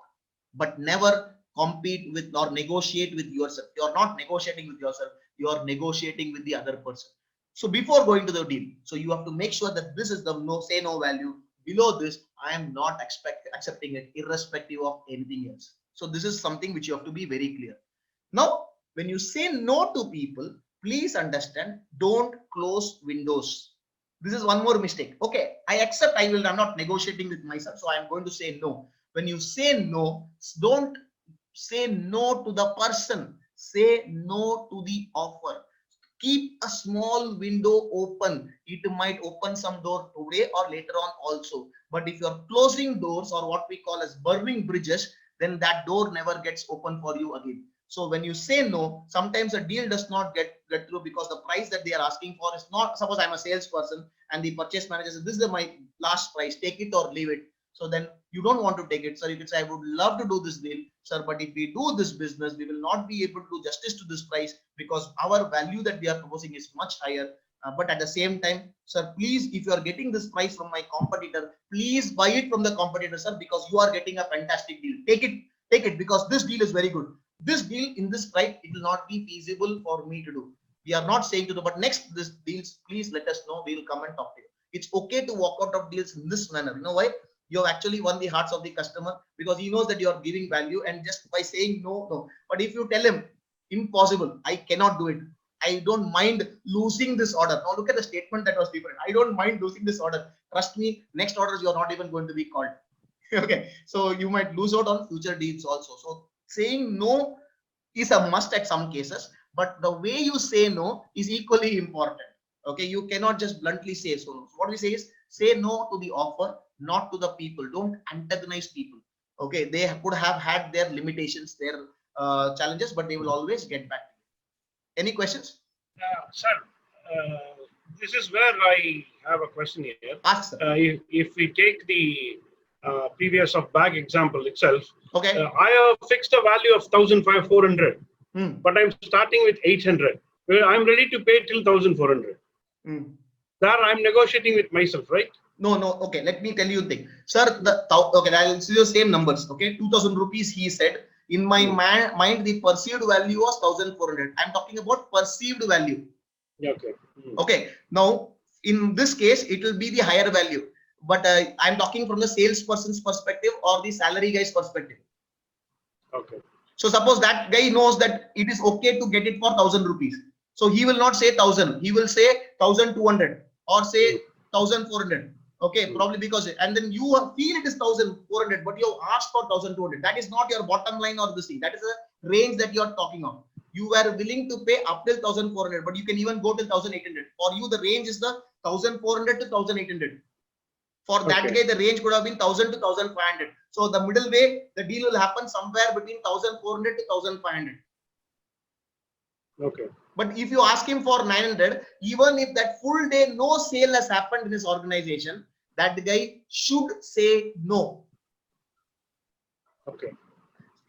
but never compete with or negotiate with yourself. You're not negotiating with yourself, you're negotiating with the other person. So before going to the deal, so you have to make sure that this is the say no value. Below this, I am not accepting it, irrespective of anything else. So this is something which you have to be very clear. Now, when you say no to people, please understand, don't close windows. This is one more mistake. Okay, I accept, I'm not negotiating with myself, so I'm going to say no. When you say no, don't say no to the person, say no to the offer. Keep a small window open. It might open some door today or later on also. But if you're closing doors or what we call as burning bridges, then that door never gets open for you again. So when you say no, sometimes a deal does not get through because the price that they are asking for is not, suppose I'm a salesperson and the purchase manager says, this is my last price, take it or leave it. So then you don't want to take it. So you can say, I would love to do this deal, sir, but if we do this business, we will not be able to do justice to this price because our value that we are proposing is much higher. But at the same time, sir, please, if you are getting this price from my competitor, please buy it from the competitor, sir, because you are getting a fantastic deal. Take it because this deal is very good. This deal in this price, it will not be feasible for me to do. We are not saying to do, but next this deals, please let us know. We will come and talk to you. It's okay to walk out of deals in this manner. You know why? You have actually won the hearts of the customer because he knows that you are giving value, and just by saying no. But if you tell him, impossible, I cannot do it, I don't mind losing this order. Now look at the statement that was different. I don't mind losing this order. Trust me, next orders you are not even going to be called. Okay, so you might lose out on future deals also. So saying no is a must at some cases, but the way you say no is equally important. Okay, you cannot just bluntly say so. So what we say is say no to the offer, not to the people. Don't antagonize people. Okay, they could have had their limitations, their challenges, but they will always get back to you. Any questions? Sir, this is where I have a question here. Ask, sir. If we take the previous of bag example itself, okay, I have fixed a value of 1,400, but I'm starting with 800. Well, I'm ready to pay till 1,400. There I'm negotiating with myself, right? No. Okay, let me tell you the thing, sir. Okay, I'll see the same numbers. Okay, 2,000 rupees. He said, in my mind, the perceived value was 1,400. I'm talking about perceived value. Okay. Okay. Now, in this case, it will be the higher value. But I'm talking from the salesperson's perspective or the salary guy's perspective. Okay. So suppose that guy knows that it is okay to get it for 1,000 rupees. So he will not say 1,000. He will say 1,200 or say 1,400. Okay, probably because, and then you feel it is 1,400, but you have asked for 1,200. That is not your bottom line or this thing. That is a range that you are talking of. you were willing to pay up till 1,400, but you can even go till 1,800. For you, the range is the 1,400 to 1,800. For that guy, the range could have been 1,000 to 1,500. So the middle way, the deal will happen somewhere between 1,400 to 1,500. Okay. But if you ask him for 900, even if that full day no sale has happened in his organization, that guy should say no. Okay.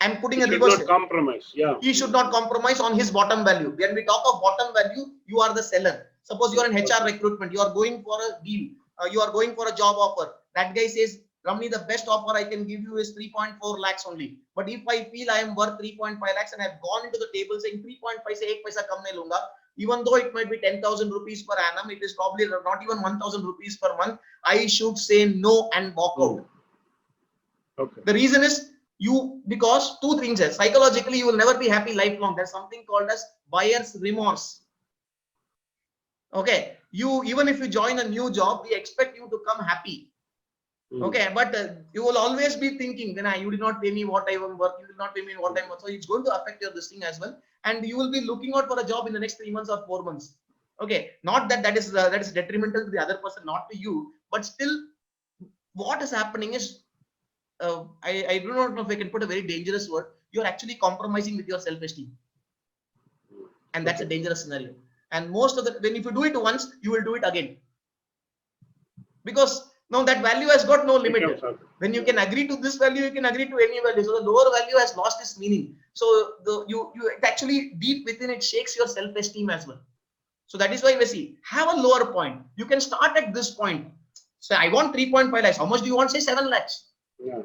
I'm putting He a should reverse. not compromise. Yeah. He should not compromise on his bottom value. When we talk of bottom value, you are the seller. Suppose you are in HR recruitment, you are going for a deal, you are going for a job offer. That guy says, Ramani, the best offer I can give you is 3.4 lakhs only. But if I feel I am worth 3.5 lakhs and I've gone into the table saying 3.5 se 1 paisa kam nahi lunga, even though it might be 10,000 rupees per annum, it is probably not even 1,000 rupees per month. I should say no and walk out. Okay. The reason is because two things are psychologically you will never be happy lifelong. There's something called as buyer's remorse. Okay, even if you join a new job, we expect you to come happy. Okay, but you will always be thinking, then you did not pay me what I am worth, you did not pay me what I'm worth. So it's going to affect your this thing as well, and you will be looking out for a job in the next 3 months or 4 months. Okay, not that is detrimental to the other person, not to you, but still, what is happening is. I do not know if I can put a very dangerous word. You're actually compromising with your self-esteem, and that's a dangerous scenario. And most of the if you do it once, you will do it again, because now that value has got no limit. When you can agree to this value, you can agree to any value. So the lower value has lost its meaning. So it actually deep within it shakes your self-esteem as well. So that is why we see have a lower point. You can start at this point. So I want 3.5 lakhs. How much do you want? Say 7 lakhs. Yeah.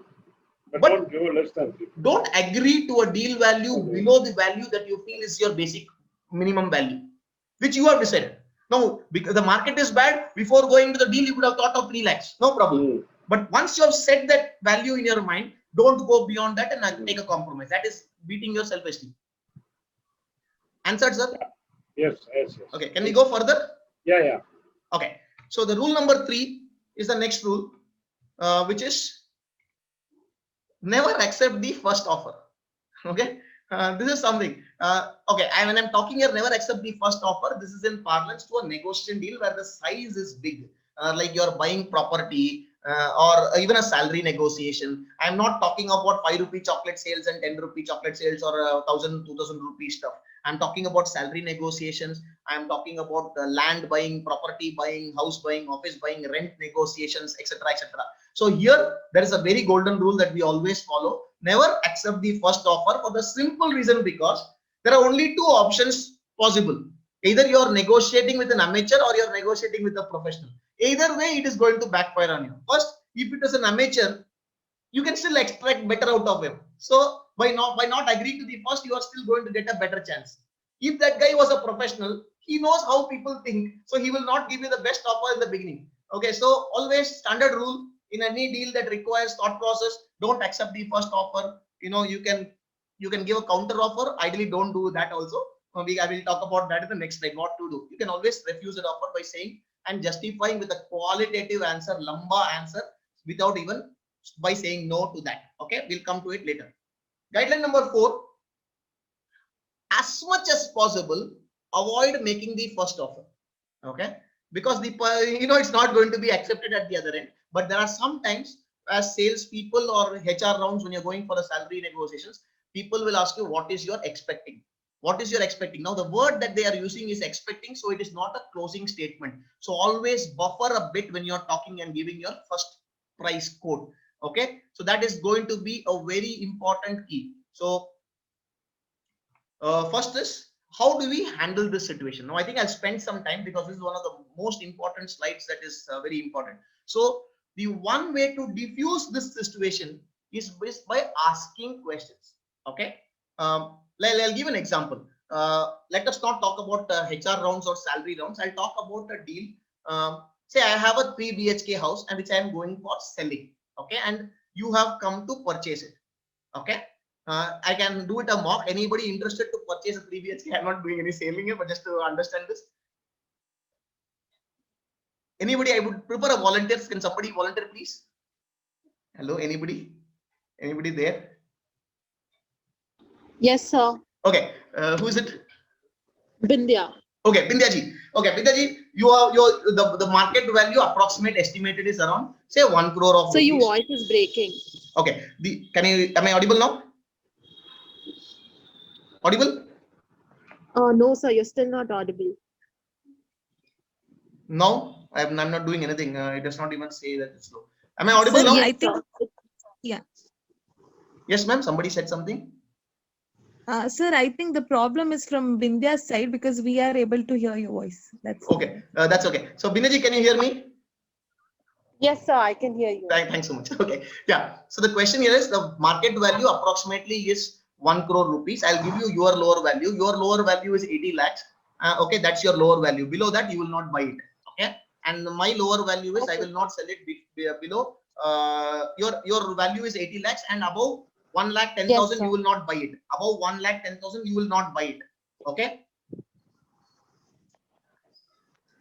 But don't go less than 3. Don't agree to a deal value below the value that you feel is your basic minimum value, which you have decided. Now, because the market is bad, before going to the deal, you could have thought of 3 lakhs. No problem. But once you have set that value in your mind, don't go beyond that and take a compromise. That is beating your self-esteem. Answered, sir? Yes, yes, yes. Okay, can we go further? Yeah, yeah. Okay. So the rule number 3 is the next rule, which is never accept the first offer. Okay, this is something. Okay, when I'm talking here, never accept the first offer. This is in parlance to a negotiation deal where the size is big, like you're buying property or even a salary negotiation. I'm not talking about 5 rupee chocolate sales and 10 rupee chocolate sales or 1,000, 2,000 rupee stuff. I'm talking about salary negotiations. I'm talking about land buying, property buying, house buying, office buying, rent negotiations, etc., etc. So here there is a very golden rule that we always follow. Never accept the first offer for the simple reason because there are only 2 options possible. Either you are negotiating with an amateur or you are negotiating with a professional. Either way, it is going to backfire on you. First, if it is an amateur, you can still extract better out of him. So by not agreeing to the first, you are still going to get a better chance. If that guy was a professional, he knows how people think, so he will not give you the best offer in the beginning. Okay, so always standard rule in any deal that requires thought process, don't accept the first offer. You know, you can give a counter offer. Ideally, don't do that also. I will talk about that in the next slide, what to do. You can always refuse an offer by saying and justifying with a qualitative answer, lamba answer, without even by saying no to that. Okay, we'll come to it later. Guideline number 4, as much as possible, avoid making the first offer. Okay, because it's not going to be accepted at the other end. But there are sometimes as salespeople or HR rounds, when you're going for a salary negotiations, people will ask you, what is your expecting? What is your expecting? Now, the word that they are using is expecting, so it is not a closing statement. So always buffer a bit when you're talking and giving your first price quote. Okay, so that is going to be a very important key. So first is, how do we handle this situation? Now, I think I'll spend some time because this is one of the most important slides that is very important. So the one way to diffuse this situation is by asking questions. Okay, I'll give an example. Let us not talk about HR rounds or salary rounds. I'll talk about a deal. Say I have a 3 BHK house and which I am going for selling. Okay, and you have come to purchase it. Okay, I can do it a mock. Anybody interested to purchase a 3 BHK? I'm not doing any selling here, but just to understand this. Anybody? I would prefer a volunteer. Can somebody volunteer, please? Hello, anybody? Anybody there? Yes, sir. Okay, who is it? Bindya. Okay, Bindya ji. Okay, Bindya ji, the market value approximate estimated is around say 1 crore of So rupees. your voice is breaking. Okay, am I audible now? Audible? No, sir, you're still not audible. No, I'm not doing anything. It does not even say that it's low. Am I audible Sir, now? I think, yeah. Yes, ma'am. Somebody said something. Sir, I think the problem is from Bindya's side because we are able to hear your voice. That's okay. That's okay. So, Bindya ji, can you hear me? Yes, sir, I can hear you. Thanks so much. Okay. Yeah. So the question here is the market value approximately is 1 crore rupees. I'll give you your lower value. Your lower value is 80 lakhs. Okay, that's your lower value. Below that, you will not buy it. Okay. And my lower value is I will not sell it below. Your value is 80 lakhs and above 1,10,000 you will not buy it. Above 1,10,000 you will not buy it. Okay.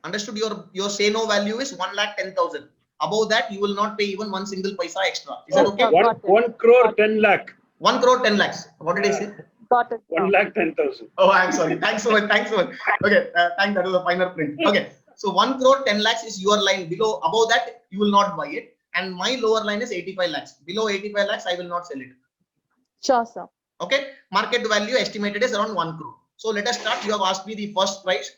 Understood? Your say no value is 1,10,000. Above that you will not pay even one single paisa extra. Is that okay? 1 crore 10 lakh. 1 crore 10 lakhs. What did I say? Got it. 1,10,000. Oh, I'm sorry. Thanks so much. Thanks so much. Okay. Thank that was a finer print. Okay. So 1 crore 10 lakhs is your line. Below, above that you will not buy it. And my lower line is 85 lakhs. Below 85 lakhs I will not sell it. Sure, sir. Okay. Market value estimated is around 1 crore. So let us start. You have asked me the first price.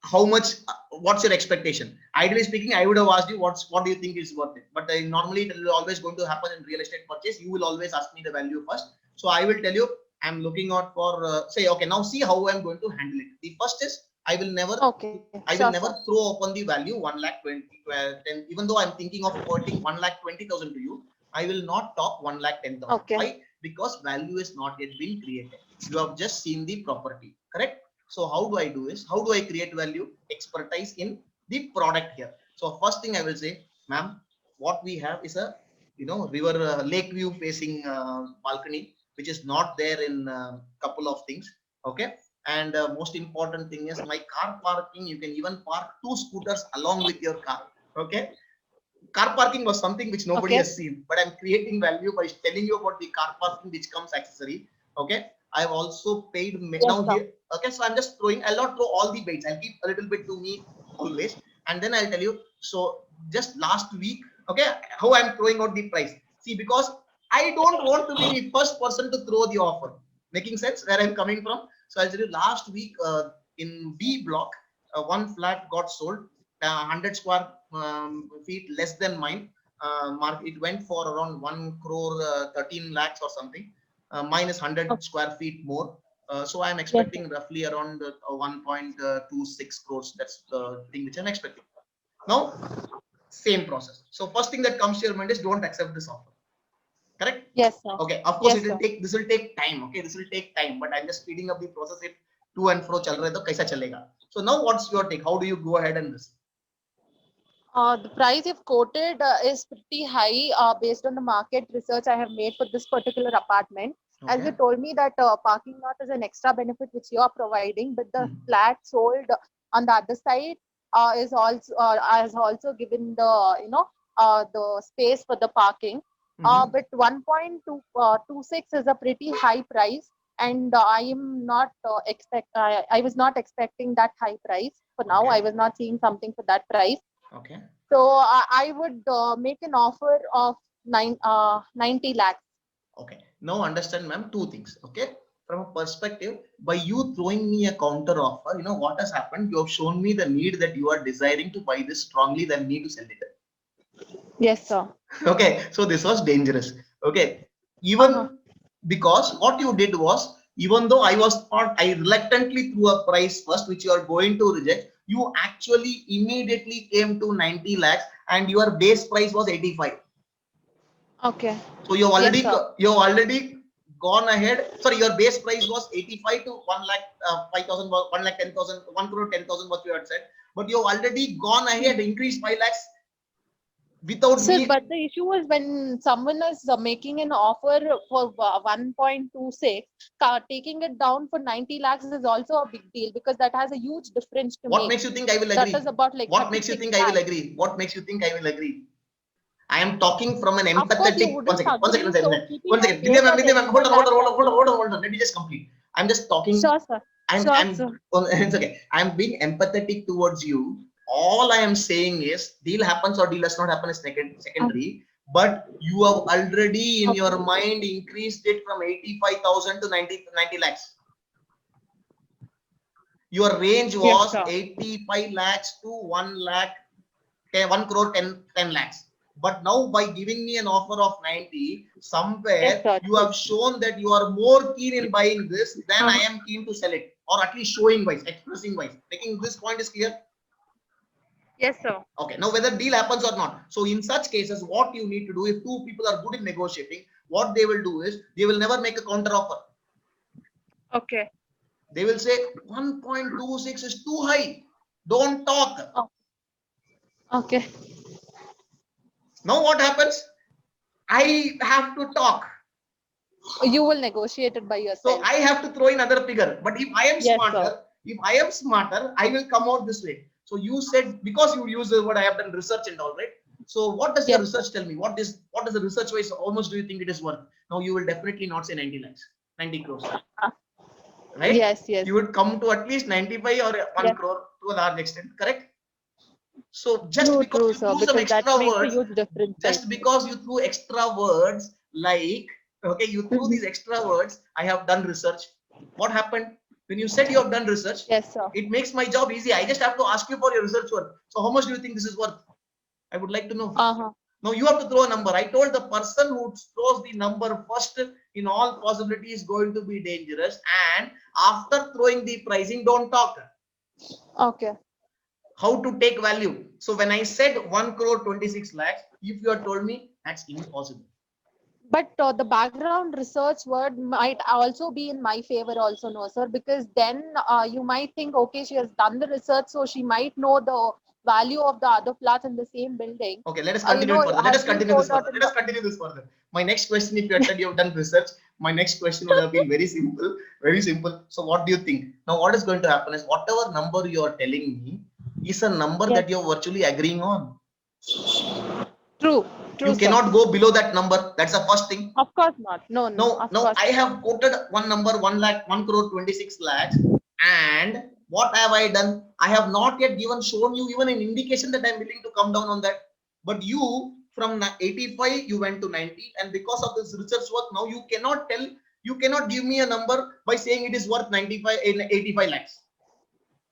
How much? What's your expectation? Ideally speaking, I would have asked you what do you think is worth it. But normally it will always going to happen in real estate purchase. You will always ask me the value first. So I will tell you I'm looking out for say okay. Now see how I'm going to handle it. The first is I will never throw upon the value 1,20,000. Even though I'm thinking of quoting 1,20,000 to you, I will not talk 1,10,000. Okay. Why? Because value is not yet been created. You have just seen the property, correct? So how do I do is, how do I create value? Expertise in the product here. So first thing I will say, ma'am, what we have is a, river lake view facing balcony, which is not there in couple of things. Okay. And most important thing is my car parking. You can even park 2 scooters along with your car. Okay. Car parking was something which nobody has seen, but I'm creating value by telling you about the car parking, which comes accessory. Okay. I've also paid now here. Okay, so I'm just throwing. I'll not throw all the baits. I'll keep a little bit to me always, and then I'll tell you. So just last week, okay, how I'm throwing out the price. See, because I don't want to be the first person to throw the offer. Making sense where I'm coming from. So I'll tell you. Last week in B block, one flat got sold, 100 square feet less than mine. It went for around 1 crore 13 lakhs or something. Mine is 100 square feet more. So I'm expecting roughly around 1.26 crores. That's the thing which I'm expecting. Now, same process. So first thing that comes to your mind is don't accept this offer. Correct? Yes, sir. Okay. Of course, this will take time. Okay, this will take time. But I'm just speeding up the process. If to and fro chal raha hai to kaisa chalega? So now, what's your take? How do you go ahead and this? The price you've quoted is pretty high based on the market research I have made for this particular apartment. Okay. As you told me that parking lot is an extra benefit which you are providing, but the flat sold on the other side is also has also given the the space for the parking. But 1.26 is a pretty high price, and I am not I was not expecting that high price for now. I was not seeing something for that price. Okay. So I would make an offer of 90 lakhs. Okay. Now understand, ma'am, 2 things. Okay. From a perspective, by you throwing me a counter offer, what has happened? You have shown me the need that you are desiring to buy this strongly than me to sell it. Yes, sir. Okay. So this was dangerous. Okay. Even because what you did was, even though I reluctantly threw a price first, which you are going to reject, you actually immediately came to 90 lakhs and your base price was 85. Okay. So you already gone ahead. Sorry, your base price was 85 to 1,05,000, 1,10,000, 1 crore 10,000 what you had said. But you have already gone ahead, increased 5 lakhs without Sir, but the issue is when someone is making an offer for 1.26, taking it down for 90 lakhs is also a big deal because that has a huge difference to What makes you think I will agree? That is about like what makes you think I will agree? What makes you think I will agree? I am talking from an Of course, you empathetic. wouldn't One second. agree, so keeping One my second. faith Vidya ma'am, on hold on. Let me just complete. I'm just talking. Sure, sir. It's okay. I'm being empathetic towards you. All I am saying is deal happens or deal does not happen is secondary. But you have already in your mind increased it from 85,000 to 90 lakhs. Your range was 85 lakhs to 1 lakh, 1 crore 10 lakhs. But now by giving me an offer of 90, somewhere you have shown that you are more keen in buying this than I am keen to sell it, or at least showing wise, expressing wise. Taking this point is clear. Yes, sir. Okay, now whether deal happens or not. So in such cases, what you need to do, if two people are good in negotiating, what they will do is they will never make a counter offer. Okay. They will say 1.26 is too high. Don't talk. Okay. Now what happens? I have to talk. You will negotiate it by yourself. So I have to throw in other figure. But if I am Yes, smarter, I will come out this way. So you said, because you use the word, I have done research and all, right? So what does your research tell me? What is the research wise? How much do you think it is worth? Now you will definitely not say 90 lakhs, 90 crores. Right? Yes. You would come to at least 95 or 1 crore to a large extent, correct? So just because you threw some extra words, just because you threw extra words, like, okay, you threw these extra words, I have done research. What happened? When you said you have done research, it makes my job easy. I just have to ask you for your research work. So how much do you think this is worth? I would like to know. Now you have to throw a number. I told the person who throws the number first in all possibility is going to be dangerous. And after throwing the pricing, don't talk. Okay. How to take value. So when I said 1 crore 26 lakhs, if you had told me, that's impossible. But the background research word might also be in my favor also, no, sir, because then you might think, okay, she has done the research, so she might know the value of the other flats in the same building. Okay, let us continue it further. Let us continue this further. My next question, if you had said you have done research, my next question would have been very simple, very simple. So what do you think? Now what is going to happen is whatever number you are telling me is a number that you're virtually agreeing on. True. You cannot go below that number. That's the first thing. Of course not. No. I have quoted one number, 1 crore 26 lakhs. And what have I done? I have not yet shown you even an indication that I'm willing to come down on that. But you, from 85, you went to 90. And because of this research work, now you cannot give me a number by saying it is worth 85 lakhs.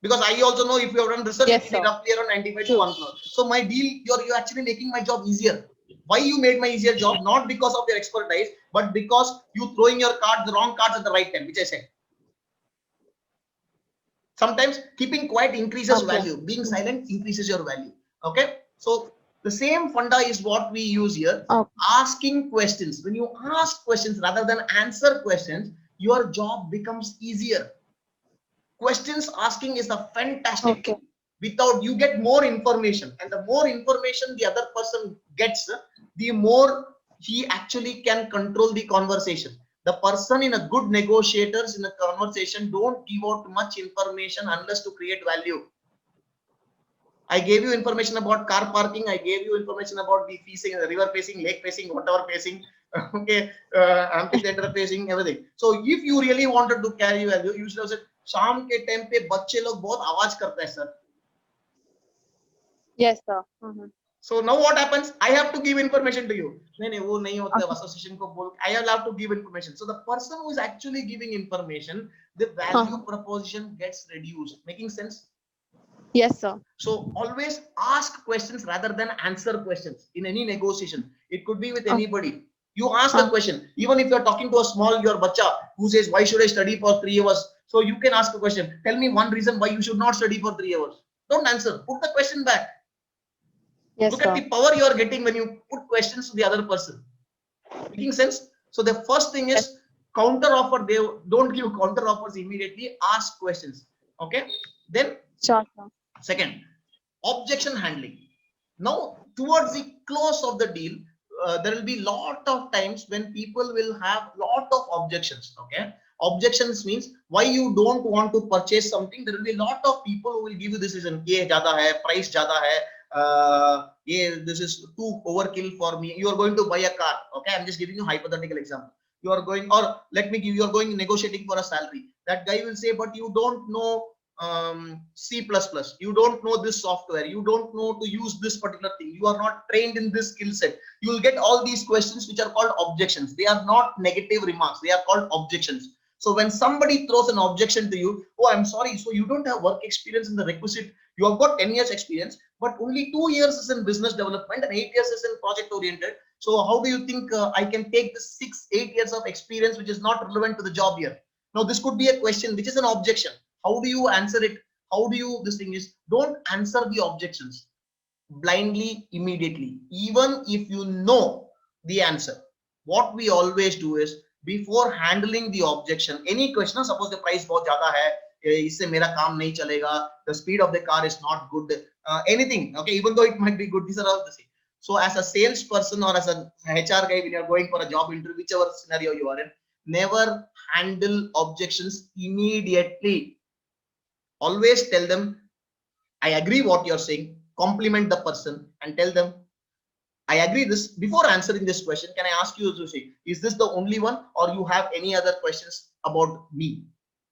Because I also know if you have done research, it will be roughly around 95 to 1 crore. So my deal, you're actually making my job easier. Why you made my easier job? Not because of your expertise, but because you throwing your cards, the wrong cards at the right time, which I said. Sometimes keeping quiet increases value. Being silent increases your value. Okay. So the same funda is what we use here. Asking questions. When you ask questions rather than answer questions, your job becomes easier. Questions asking is a fantastic thing. Without you get more information, and the more information the other person gets, the more he actually can control the conversation. The person in a good negotiators in a conversation don't give out much information unless to create value. I gave you information about car parking. I gave you information about the facing, river facing, lake facing, whatever facing, okay, amphitheater facing, everything. So if you really wanted to carry value, you should have said, शाम के time पे बच्चे लोग बहुत आवाज करते हैं sir. Yes, sir. So now what happens? I have to give information to you. नहीं वो नहीं होता association को बोल. I will have to give information. So the person who is actually giving information, the value proposition gets reduced. Making sense? Yes, sir. So always ask questions rather than answer questions in any negotiation. It could be with anybody. You ask a question. Even if you are talking to a small your bacha who says, why should I study for 3 hours? So you can ask a question. Tell me one reason why you should not study for 3 hours. Don't answer. Put the question back. Yes, Look at the power you are getting when you put questions to the other person. Making sense? So the first thing is counter offer. They don't give counter offers immediately. Ask questions. Okay. Then second, objection handling. Now towards the close of the deal, there will be lot of times when people will have lot of objections. Okay. Objections means why you don't want to purchase something. There will be a lot of people who will give you this reason. Ye jada hai, price jada hai, yeah, this is too overkill for me. You are going to buy a car. Okay, I'm just giving you a hypothetical example. You are going, or let me give you are going negotiating for a salary. That guy will say, but you don't know C++, you don't know this software, you don't know to use this particular thing, you are not trained in this skill set. You will get all these questions which are called objections. They are not negative remarks, they are called objections. So when somebody throws an objection to you, oh, I'm sorry, so you don't have work experience in the requisite, you have got 10 years experience, but only 2 years is in business development and 8 years is in project oriented. So how do you think I can take this 6-8 years of experience which is not relevant to the job here? Now this could be a question which is an objection. How do you answer it? How do you, this thing is, don't answer the objections blindly immediately, even if you know the answer. What we always do is, before handling the objection, any question, suppose the price bahut zyada hai, isse mera kaam nahi chalega, the speed of the car is not good, anything, okay, even though it might be good, these are all the same. So as a salesperson or as an HR guy, when you're going for a job interview, whichever scenario you are in, never handle objections immediately. Always tell them, I agree what you're saying, compliment the person and tell them, I agree this. Before answering this question, can I ask you to say, is this the only one or you have any other questions about me?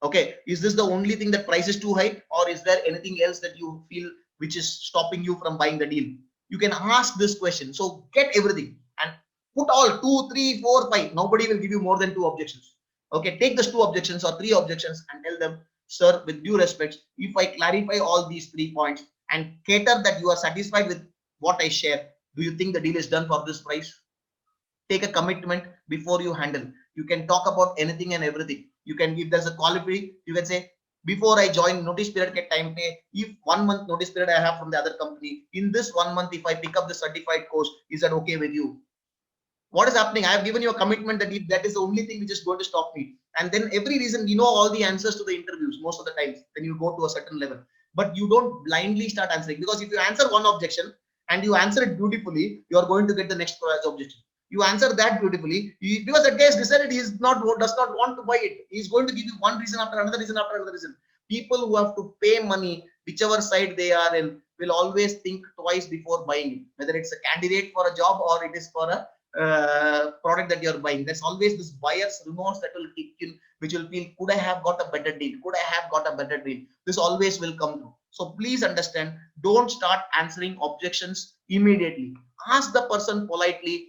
Okay, is this the only thing that price is too high, or is there anything else that you feel which is stopping you from buying the deal? You can ask this question. So get everything and put all 2, 3, 4, 5. Nobody will give you more than 2 objections. Okay, take those 2 objections or 3 objections and tell them, sir, with due respect, if I clarify all these 3 points and cater that you are satisfied with what I share, do you think the deal is done for this price? Take a commitment before you handle. You can talk about anything and everything. You can, if there's a quality, you can say, before I join, notice period ke time pe, if 1 month notice period I have from the other company, in this 1 month, if I pick up the certified course, is that okay with you? What is happening? I have given you a commitment that if that is the only thing which is going to stop me. And then every reason, you know all the answers to the interviews most of the times when you go to a certain level. But you don't blindly start answering, because if you answer one objection and you answer it beautifully, you are going to get the next objection. You answer that beautifully, because that guy has decided he does not want to buy it. He is going to give you one reason after another reason after another reason. People who have to pay money, whichever side they are in, will always think twice before buying it. Whether it's a candidate for a job or it is for a product that you're buying, there's always this buyer's remorse that will kick in, which will feel, could I have got a better deal? Could I have got a better deal? This always will come through. So please understand, don't start answering objections immediately. Ask the person politely.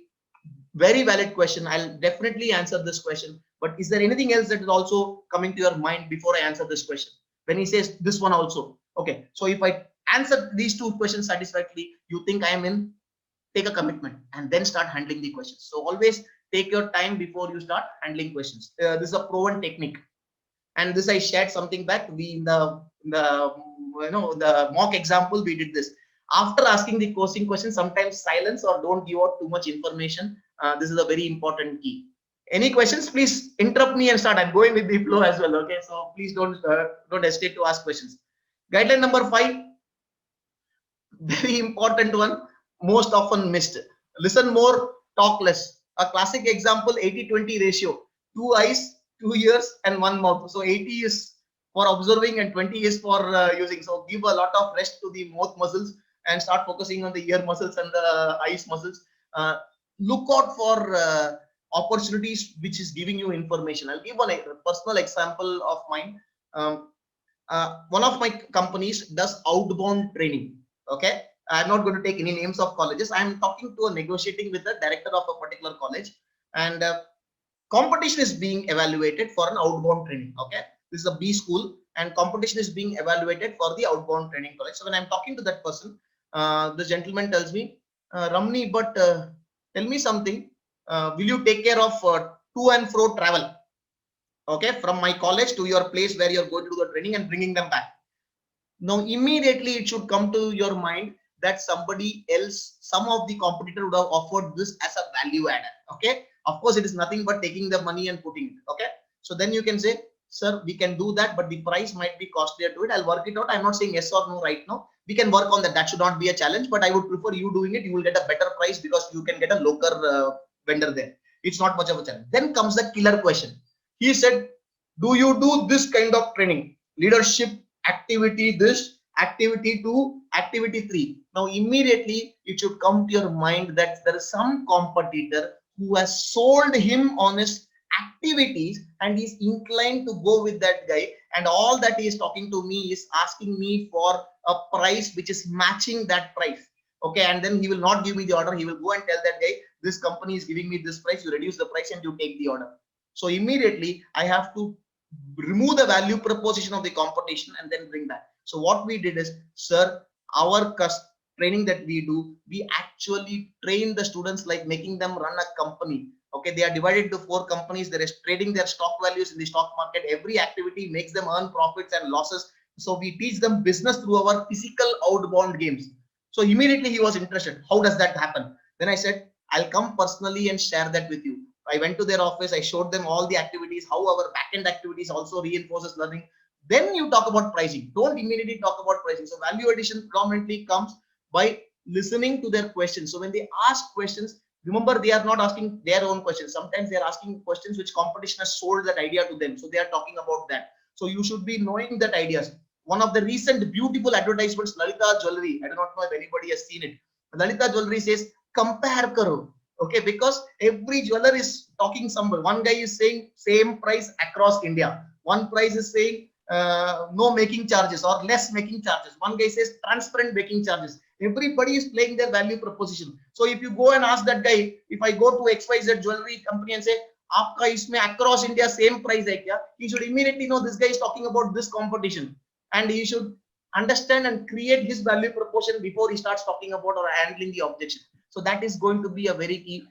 Very valid question. I'll definitely answer this question, but is there anything else that is also coming to your mind before I answer this question? When he says this one also, okay, so if I answer these 2 questions satisfactorily, you think I am in, take a commitment and then start handling the questions. So always take your time before you start handling questions. This is a proven technique, and this I shared something back. We in the mock example we did this. After asking the coaching question, sometimes silence or don't give out too much information. This is a very important key. Any questions? Please interrupt me and start. I'm going with the flow as well. Okay, so please don't hesitate to ask questions. Guideline number 5, very important one, most often missed. Listen more, talk less. A classic example, 80-20 ratio. 2 eyes, 2 ears, and 1 mouth. So 80 is for observing and 20 is for using. So give a lot of rest to the mouth muscles and start focusing on the ear muscles and the eyes muscles. Look out for opportunities which is giving you information. I'll give a personal example of mine. One of my companies does outbound training. Okay, I'm not going to take any names of colleges. I'm talking to negotiating with the director of a particular college, and competition is being evaluated for an outbound training. Okay, this is a B school and competition is being evaluated for the outbound training college. So when I'm talking to that person, the gentleman tells me, Ramni, but tell me something, will you take care of to and fro travel, okay, from my college to your place where you're going to do the training and bringing them back? Now immediately it should come to your mind that somebody else, some of the competitor would have offered this as a value adder. Okay, of course it is nothing but taking the money and putting it. Okay, so then you can say, sir, we can do that, but the price might be costlier to it. I'll work it out. I'm not saying yes or no right now. We can work on that. That should not be a challenge, but I would prefer you doing it. You will get a better price because you can get a local vendor there. It's not much of a challenge. Then comes the killer question. He said, do you do this kind of training, leadership activity, this, activity 2, activity 3. Now immediately it should come to your mind that there is some competitor who has sold him on his activities and he's inclined to go with that guy, and all that he is talking to me is asking me for a price which is matching that price. Okay, and then he will not give me the order. He will go and tell that guy, this company is giving me this price, you reduce the price and you take the order. So immediately I have to remove the value proposition of the competition and then bring back. So what we did is, sir, our training that we do, we actually train the students like making them run a company. Okay, they are divided into 4 companies. There is trading their stock values in the stock market. Every activity makes them earn profits and losses. So we teach them business through our physical outbound games. So immediately he was interested. How does that happen? Then I said, I'll come personally and share that with you. I went to their office. I showed them all the activities, how our backend activities also reinforces learning. Then you talk about pricing. Don't immediately talk about pricing. So value addition predominantly comes by listening to their questions. So when they ask questions, remember, they are not asking their own questions. Sometimes they are asking questions which competition has sold that idea to them. So they are talking about that. So you should be knowing that ideas. One of the recent beautiful advertisements, Lalita Jewelry, I do not know if anybody has seen it. Lalita Jewelry says, compare karo. Okay, because every jeweler is talking somewhere. One guy is saying same price across India. One price is saying no making charges or less making charges. One guy says transparent making charges. Everybody is playing their value proposition. So if you go and ask that guy, if I go to XYZ jewelry company and say, Aapka isme across India same price hai kya? He should immediately know this guy is talking about this competition. And he should understand and create his value proposition before he starts talking about or handling the objection. So that is going to be a very key.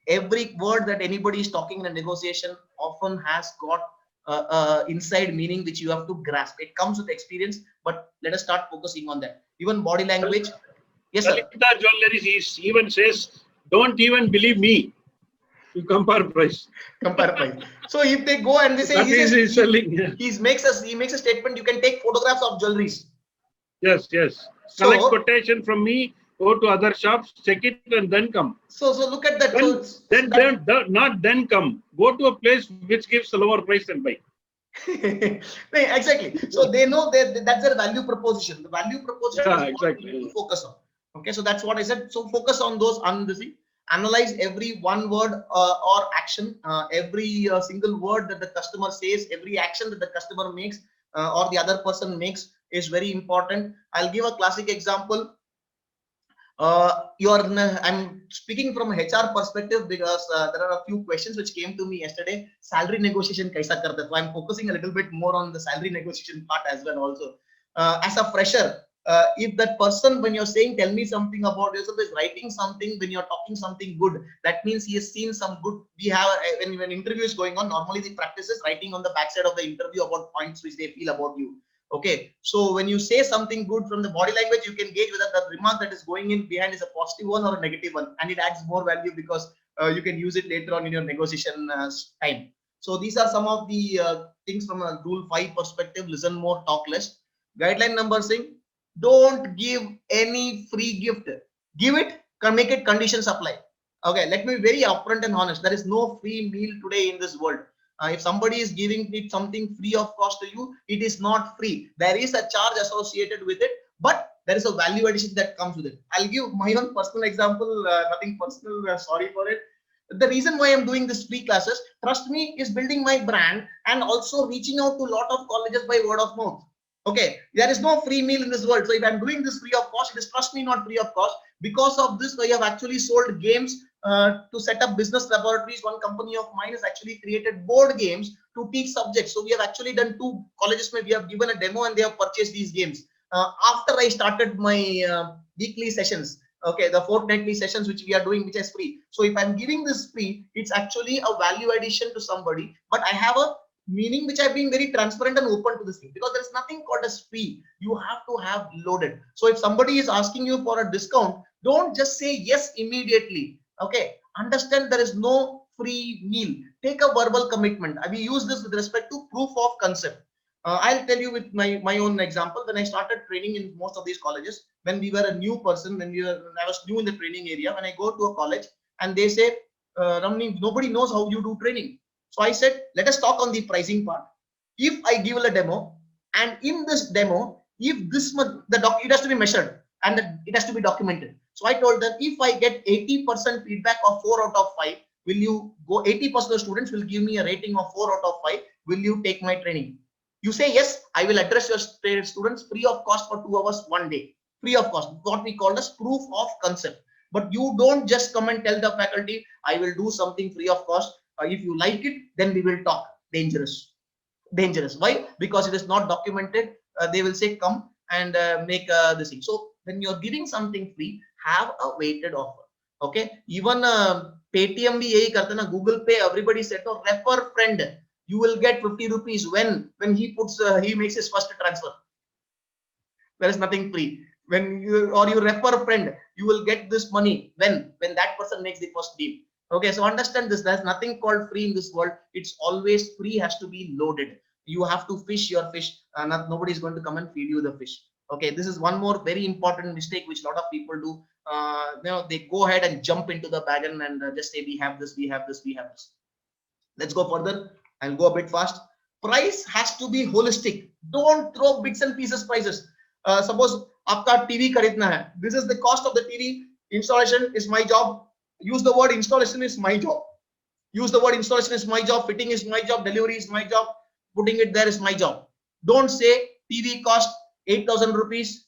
Every word that anybody is talking in a negotiation often has got inside meaning which you have to grasp. It comes with experience, but let us start focusing on that. Even body language. Yes, sir. Lalita Jewelry even says, don't even believe me. You compare price. Compare price. So if they go and they say he makes a statement, you can take photographs of jewelries. Yes, yes. Collect quotation from me, go to other shops, check it, and then come. So look at that. Not then come. Go to a place which gives a lower price and buy. Exactly. So they know that that's their value proposition. The value proposition is exactly. what you focus on. Okay, so that's what I said. So focus on those. Analyze every one word or action, every single word that the customer says, every action that the customer makes or the other person makes is very important. I'll give a classic example. I'm speaking from HR perspective because there are a few questions which came to me yesterday. Salary negotiation kaisa karte? So I'm focusing a little bit more on the salary negotiation part as well also. As a fresher, if that person, when you're saying tell me something about yourself, is writing something, when you're talking something good, that means he has seen some good. We have when an interview is going on, normally the practice is writing on the backside of the interview about points which they feel about you. Okay, so when you say something good from the body language, you can gauge whether the remark that is going in behind is a positive one or a negative one, and it adds more value because you can use it later on in your negotiation time. So these are some of the things from a rule 5 perspective. Listen more, talk less. Guideline number 6: don't give any free gift. Give it, make it conditions apply. Okay, let me be very upfront and honest. There is no free meal today in this world. If somebody is giving it something free of cost to you, it is not free. There is a charge associated with it, but there is a value addition that comes with it. I'll give my own personal example, nothing personal, sorry for it. The reason why I'm doing this free classes, trust me, is building my brand and also reaching out to a lot of colleges by word of mouth. Okay, there is no free meal in this world. So if I'm doing this free of cost, it is, trust me, not free of cost. Because of this, I have actually sold games to set up business laboratories. One company of mine has actually created board games to teach subjects. So we have actually done 2 colleges where we have given a demo and they have purchased these games. After I started my weekly sessions, okay, the fortnightly sessions which we are doing, which is free. So if I'm giving this free, it's actually a value addition to somebody, but I have a meaning which I've been very transparent and open to this thing, because there is nothing called as free. You have to have loaded. So if somebody is asking you for a discount, don't just say yes immediately. Okay, understand there is no free meal. Take a verbal commitment. We use this with respect to proof of concept. I'll tell you with my own example. When I started training in most of these colleges, when we were a new person, when I was new in the training area, when I go to a college and they say, Ramani, nobody knows how you do training. So I said, let us talk on the pricing part. If I give a demo, and in this demo, if this much, it has to be measured and it has to be documented. So I told them, if I get 80% feedback of 4 out of 5, will you go? 80% of the students will give me a rating of 4 out of 5. Will you take my training? You say yes, I will address your students free of cost for 2 hours, 1 day, free of cost. What we call as proof of concept. But you don't just come and tell the faculty, I will do something free of cost. If you like it, then we will talk. Dangerous. Dangerous. Why? Because it is not documented. They will say come and make this thing. So when you're giving something free, have a weighted offer. Okay. Even Paytm bhi yahi karta na, Google Pay, everybody said, oh, refer friend. You will get 50 rupees when he puts he makes his first transfer. There is nothing free. When you refer a friend, you will get this money when that person makes the first deal. Okay, so understand this. There's nothing called free in this world. It's always free, has to be loaded. You have to fish your fish. Nobody is going to come and feed you the fish. Okay, this is one more very important mistake which a lot of people do. They go ahead and jump into the wagon and just say we have this, we have this, we have this. Let's go further. I'll go a bit fast. Price has to be holistic. Don't throw bits and pieces prices. Suppose आपका TV खरीदना है. This is the cost of the TV. Installation is my job. Use the word installation is my job. Use the word installation is my job. Fitting is my job. Delivery is my job. Putting it there is my job. Don't say TV cost 8,000 rupees,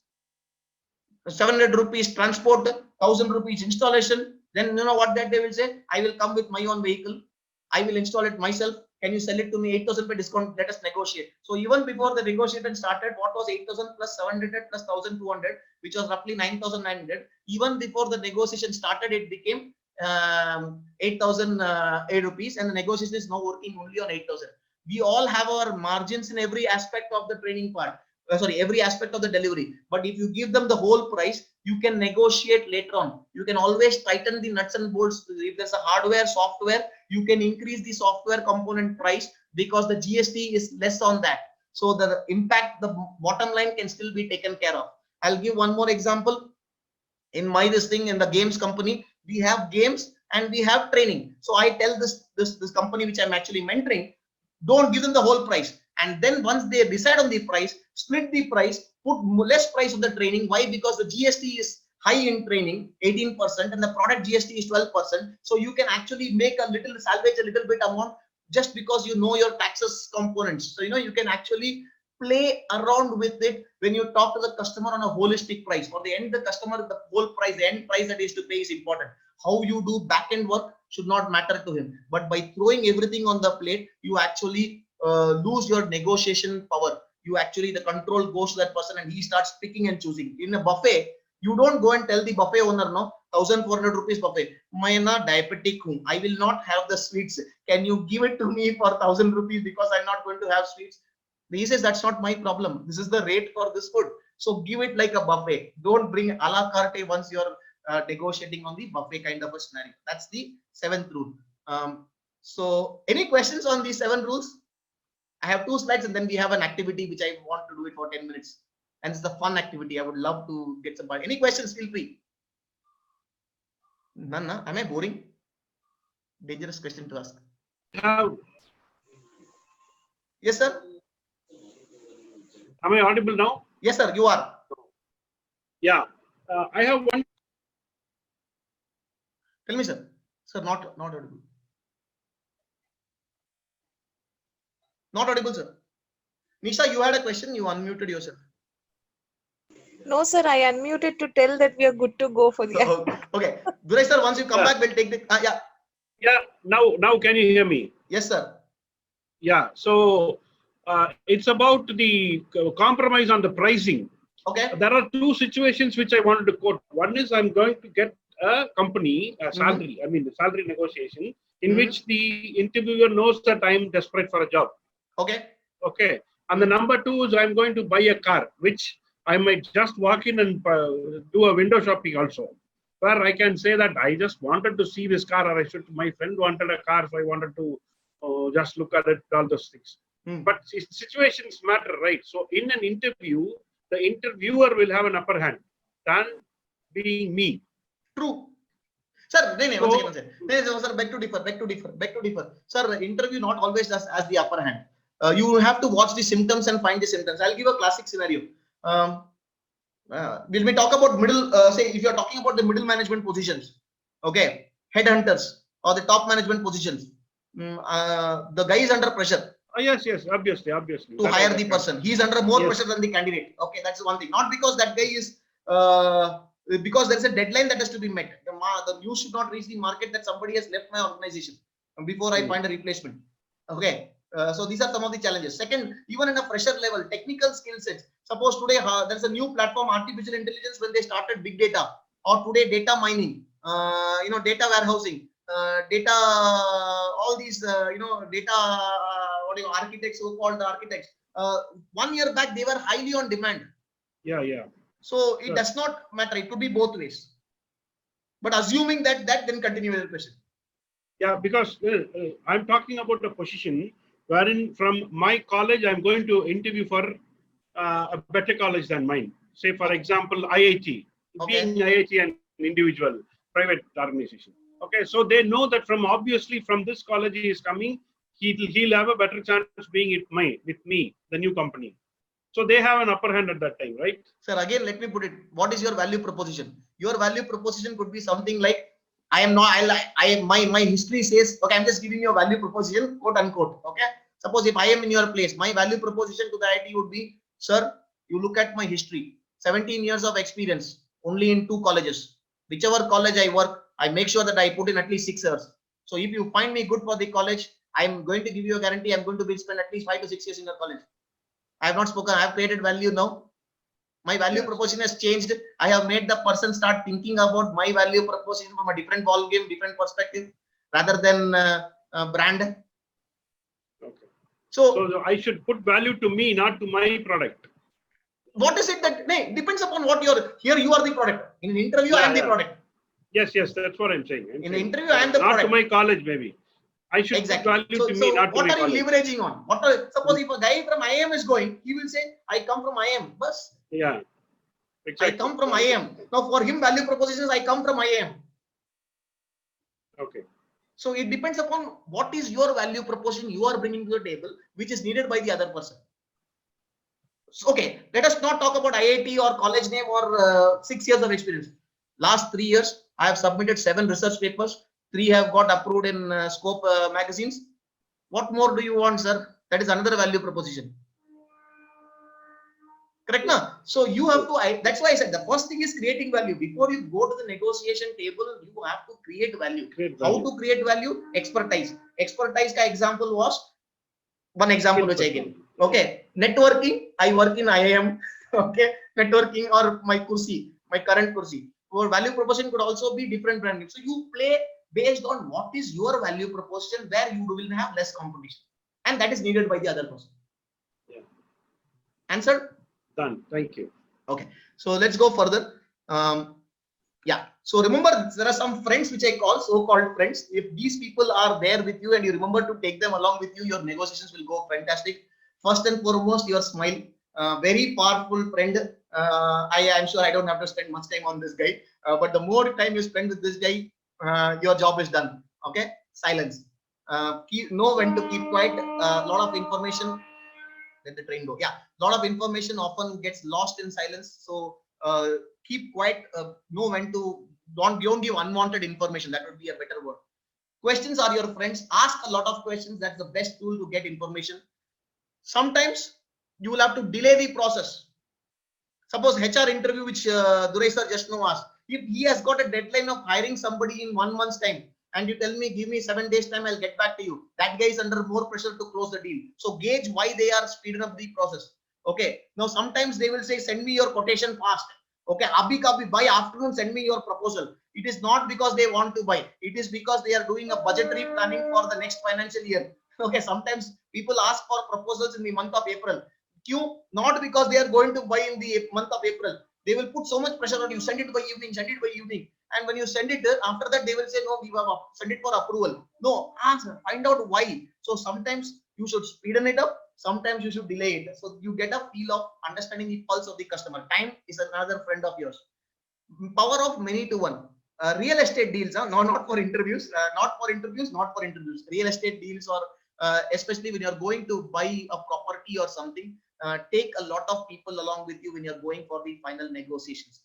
700 rupees transport, 1,000 rupees installation. Then you know what that they will say? I will come with my own vehicle. I will install it myself. Can you sell it to me 8,000 per discount? Let us negotiate. So even before the negotiation started, what was 8,000 plus 700 plus 1,200, which was roughly 9,900. Even before the negotiation started, it became 8,008 rupees, and the negotiation is now working only on 8,000. We all have our margins in every aspect of the training part. Every aspect of the delivery. But if you give them the whole price, you can negotiate later on. You can always tighten the nuts and bolts. If there's a hardware, software, you can increase the software component price because the GST is less on that. So the impact, the bottom line can still be taken care of. I'll give one more example. In in the games company, we have games and we have training. So I tell this company which I'm actually mentoring, don't give them the whole price. And then once they decide on the price, split the price, put less price of the training. Why? Because the GST is high in training, 18%, and the product GST is 12%. So you can actually make salvage a little bit amount just because you know your taxes components. So you can actually play around with it when you talk to the customer on a holistic price. For the end, the customer, the whole price, the end price that is to pay is important. How you do back-end work should not matter to him. But by throwing everything on the plate, you actually lose your negotiation power. The control goes to that person and he starts picking and choosing. In a buffet, you don't go and tell the buffet owner, no, 1,400 rupees buffet. Main na diabetic hoon. I will not have the sweets. Can you give it to me for 1,000 rupees because I'm not going to have sweets? He says, that's not my problem. This is the rate for this food. So give it like a buffet. Don't bring a la carte once you're negotiating on the buffet kind of a scenario. That's the 7th rule. So any questions on these 7 rules? I have 2 slides and then we have an activity which I want to do it for 10 minutes. And it's the fun activity. I would love to get some. Any questions? Feel free. None, na? Am I boring? Dangerous question to ask. Yes, sir. Am I audible now? Yes, sir. You are. Yeah. I have one. Tell me, sir. Sir, not audible. Not audible, sir. Nisha, you had a question. You unmuted yourself. No, sir. I unmuted to tell that we are good to go for the. Okay. Duresh, sir, once you come back, we'll take the. Yeah. Yeah. Now, can you hear me? Yes, sir. Yeah. So it's about the compromise on the pricing. Okay. There are 2 situations which I wanted to quote. One is I'm going to get a company, a salary. I mean, the salary negotiation in which the interviewer knows that I'm desperate for a job. Okay. Okay. And the number 2 is I'm going to buy a car, which I might just walk in and do a window shopping also, where I can say that I just wanted to see this car, or my friend wanted a car, so I wanted to just look at it, all those things. But situations matter, right? So in an interview, the interviewer will have an upper hand than being me. True. Sir, one second. Sir, beg to differ. Sir, the interview not always has the upper hand. You have to watch the symptoms and find the symptoms. I'll give a classic scenario. Will we talk about middle, say if you're talking about the middle management positions, okay, headhunters or the top management positions, the guy is under pressure Yes, obviously. to hire the person. He is under more pressure than the candidate. Okay, that's one thing. Not because that guy is, because there is a deadline that has to be met. The news should not reach the market that somebody has left my organization before I find a replacement. Okay. So these are some of the challenges. Second, even in a fresher level, technical skill sets. Suppose today there's a new platform, artificial intelligence, when they started big data, or today data mining, data warehousing, data, all these, data, architects, so-called architects. 1 year back, they were highly on demand. Yeah. So it does not matter. It could be both ways. But assuming that, then continue with the question. Yeah, because I'm talking about a position wherein from my college, I'm going to interview for a better college than mine. Say, for example, IIT, being IIT an individual, private organization. Okay, so they know that obviously from this college he is coming, he'll have a better chance being with me, the new company. So they have an upper hand at that time, right? Sir, again, let me put it. What is your value proposition? Your value proposition could be something like, my history says, okay, I'm just giving you a value proposition, quote unquote. Okay. Suppose if I am in your place, my value proposition to the IT would be, sir, you look at my history, 17 years of experience, only in 2 colleges. Whichever college I work, I make sure that I put in at least 6 years. So if you find me good for the college, I'm going to give you a guarantee. I'm going to spend at least 5 to 6 years in your college. I have not spoken. I have created value now. My value proposition has changed. I have made the person start thinking about my value proposition from a different ball game, different perspective, rather than brand. Okay. So I should put value to me, not to my product. What is it that depends upon what you're here? You are the product. In an interview, I am the product. Yes, that's what I'm saying. In the interview, I am the product. Not to my college, maybe. I should put value to me, not to my college. What are you leveraging on? Suppose if a guy from IIM is going, he will say, I come from IIM. Bus. Yeah. Exactly. I come from IIM. Now for him, value propositions, I come from IIM. Okay. So it depends upon what is your value proposition you are bringing to the table, which is needed by the other person. So, okay, let us not talk about IIT or college name or 6 years of experience. Last 3 years, I have submitted 7 research papers. 3 have got approved in Scope magazines. What more do you want, sir? That is another value proposition. Correct, na? So you have to, that's why I said the first thing is creating value. Before you go to the negotiation table, you have to create value. How to create value? Expertise. Expertise ka example was, one example which I gave. Okay, networking, I work in IIM. Okay, networking or my kursi, my current kursi. Your value proposition could also be different branding. So you play based on what is your value proposition, where you will have less competition, and that is needed by the other person. Yeah. Answered? Done. Thank you. Okay, so let's go further. Yeah, so remember there are some friends which I call so-called friends. If these people are there with you and you remember to take them along with you, your negotiations will go fantastic. First and foremost, your smile. Very powerful friend. I am sure I don't have to spend much time on this guy, but the more time you spend with this guy, your job is done. Okay, silence. Know when to keep quiet. A lot of information. Let the train go. Yeah, a lot of information often gets lost in silence. So keep quiet. Know when to. Don't give unwanted information. That would be a better word. Questions are your friends. Ask a lot of questions. That's the best tool to get information. Sometimes you will have to delay the process. Suppose HR interview, which Durai sir just now asked. If he has got a deadline of hiring somebody in 1 month's time, and you tell me, give me 7 days time, I'll get back to you. That guy is under more pressure to close the deal. So gauge why they are speeding up the process. Okay. Now sometimes they will say, send me your quotation fast. Okay. Abhi kabhi, by afternoon, send me your proposal. It is not because they want to buy. It is because they are doing a budgetary planning for the next financial year. Okay. Sometimes people ask for proposals in the month of April. Not because they are going to buy in the month of April. They will put so much pressure on you. Send it by evening. Send it by evening. And when you send it, after that they will say, no, we have send it for approval. No, answer. Find out why. So sometimes you should speeden it up. Sometimes you should delay it. So you get a feel of understanding the pulse of the customer. Time is another friend of yours. Power of many to one. Real estate deals, no, not for interviews. Not for interviews. Real estate deals, or especially when you are going to buy a property or something. take a lot of people along with you when you're going for the final negotiations.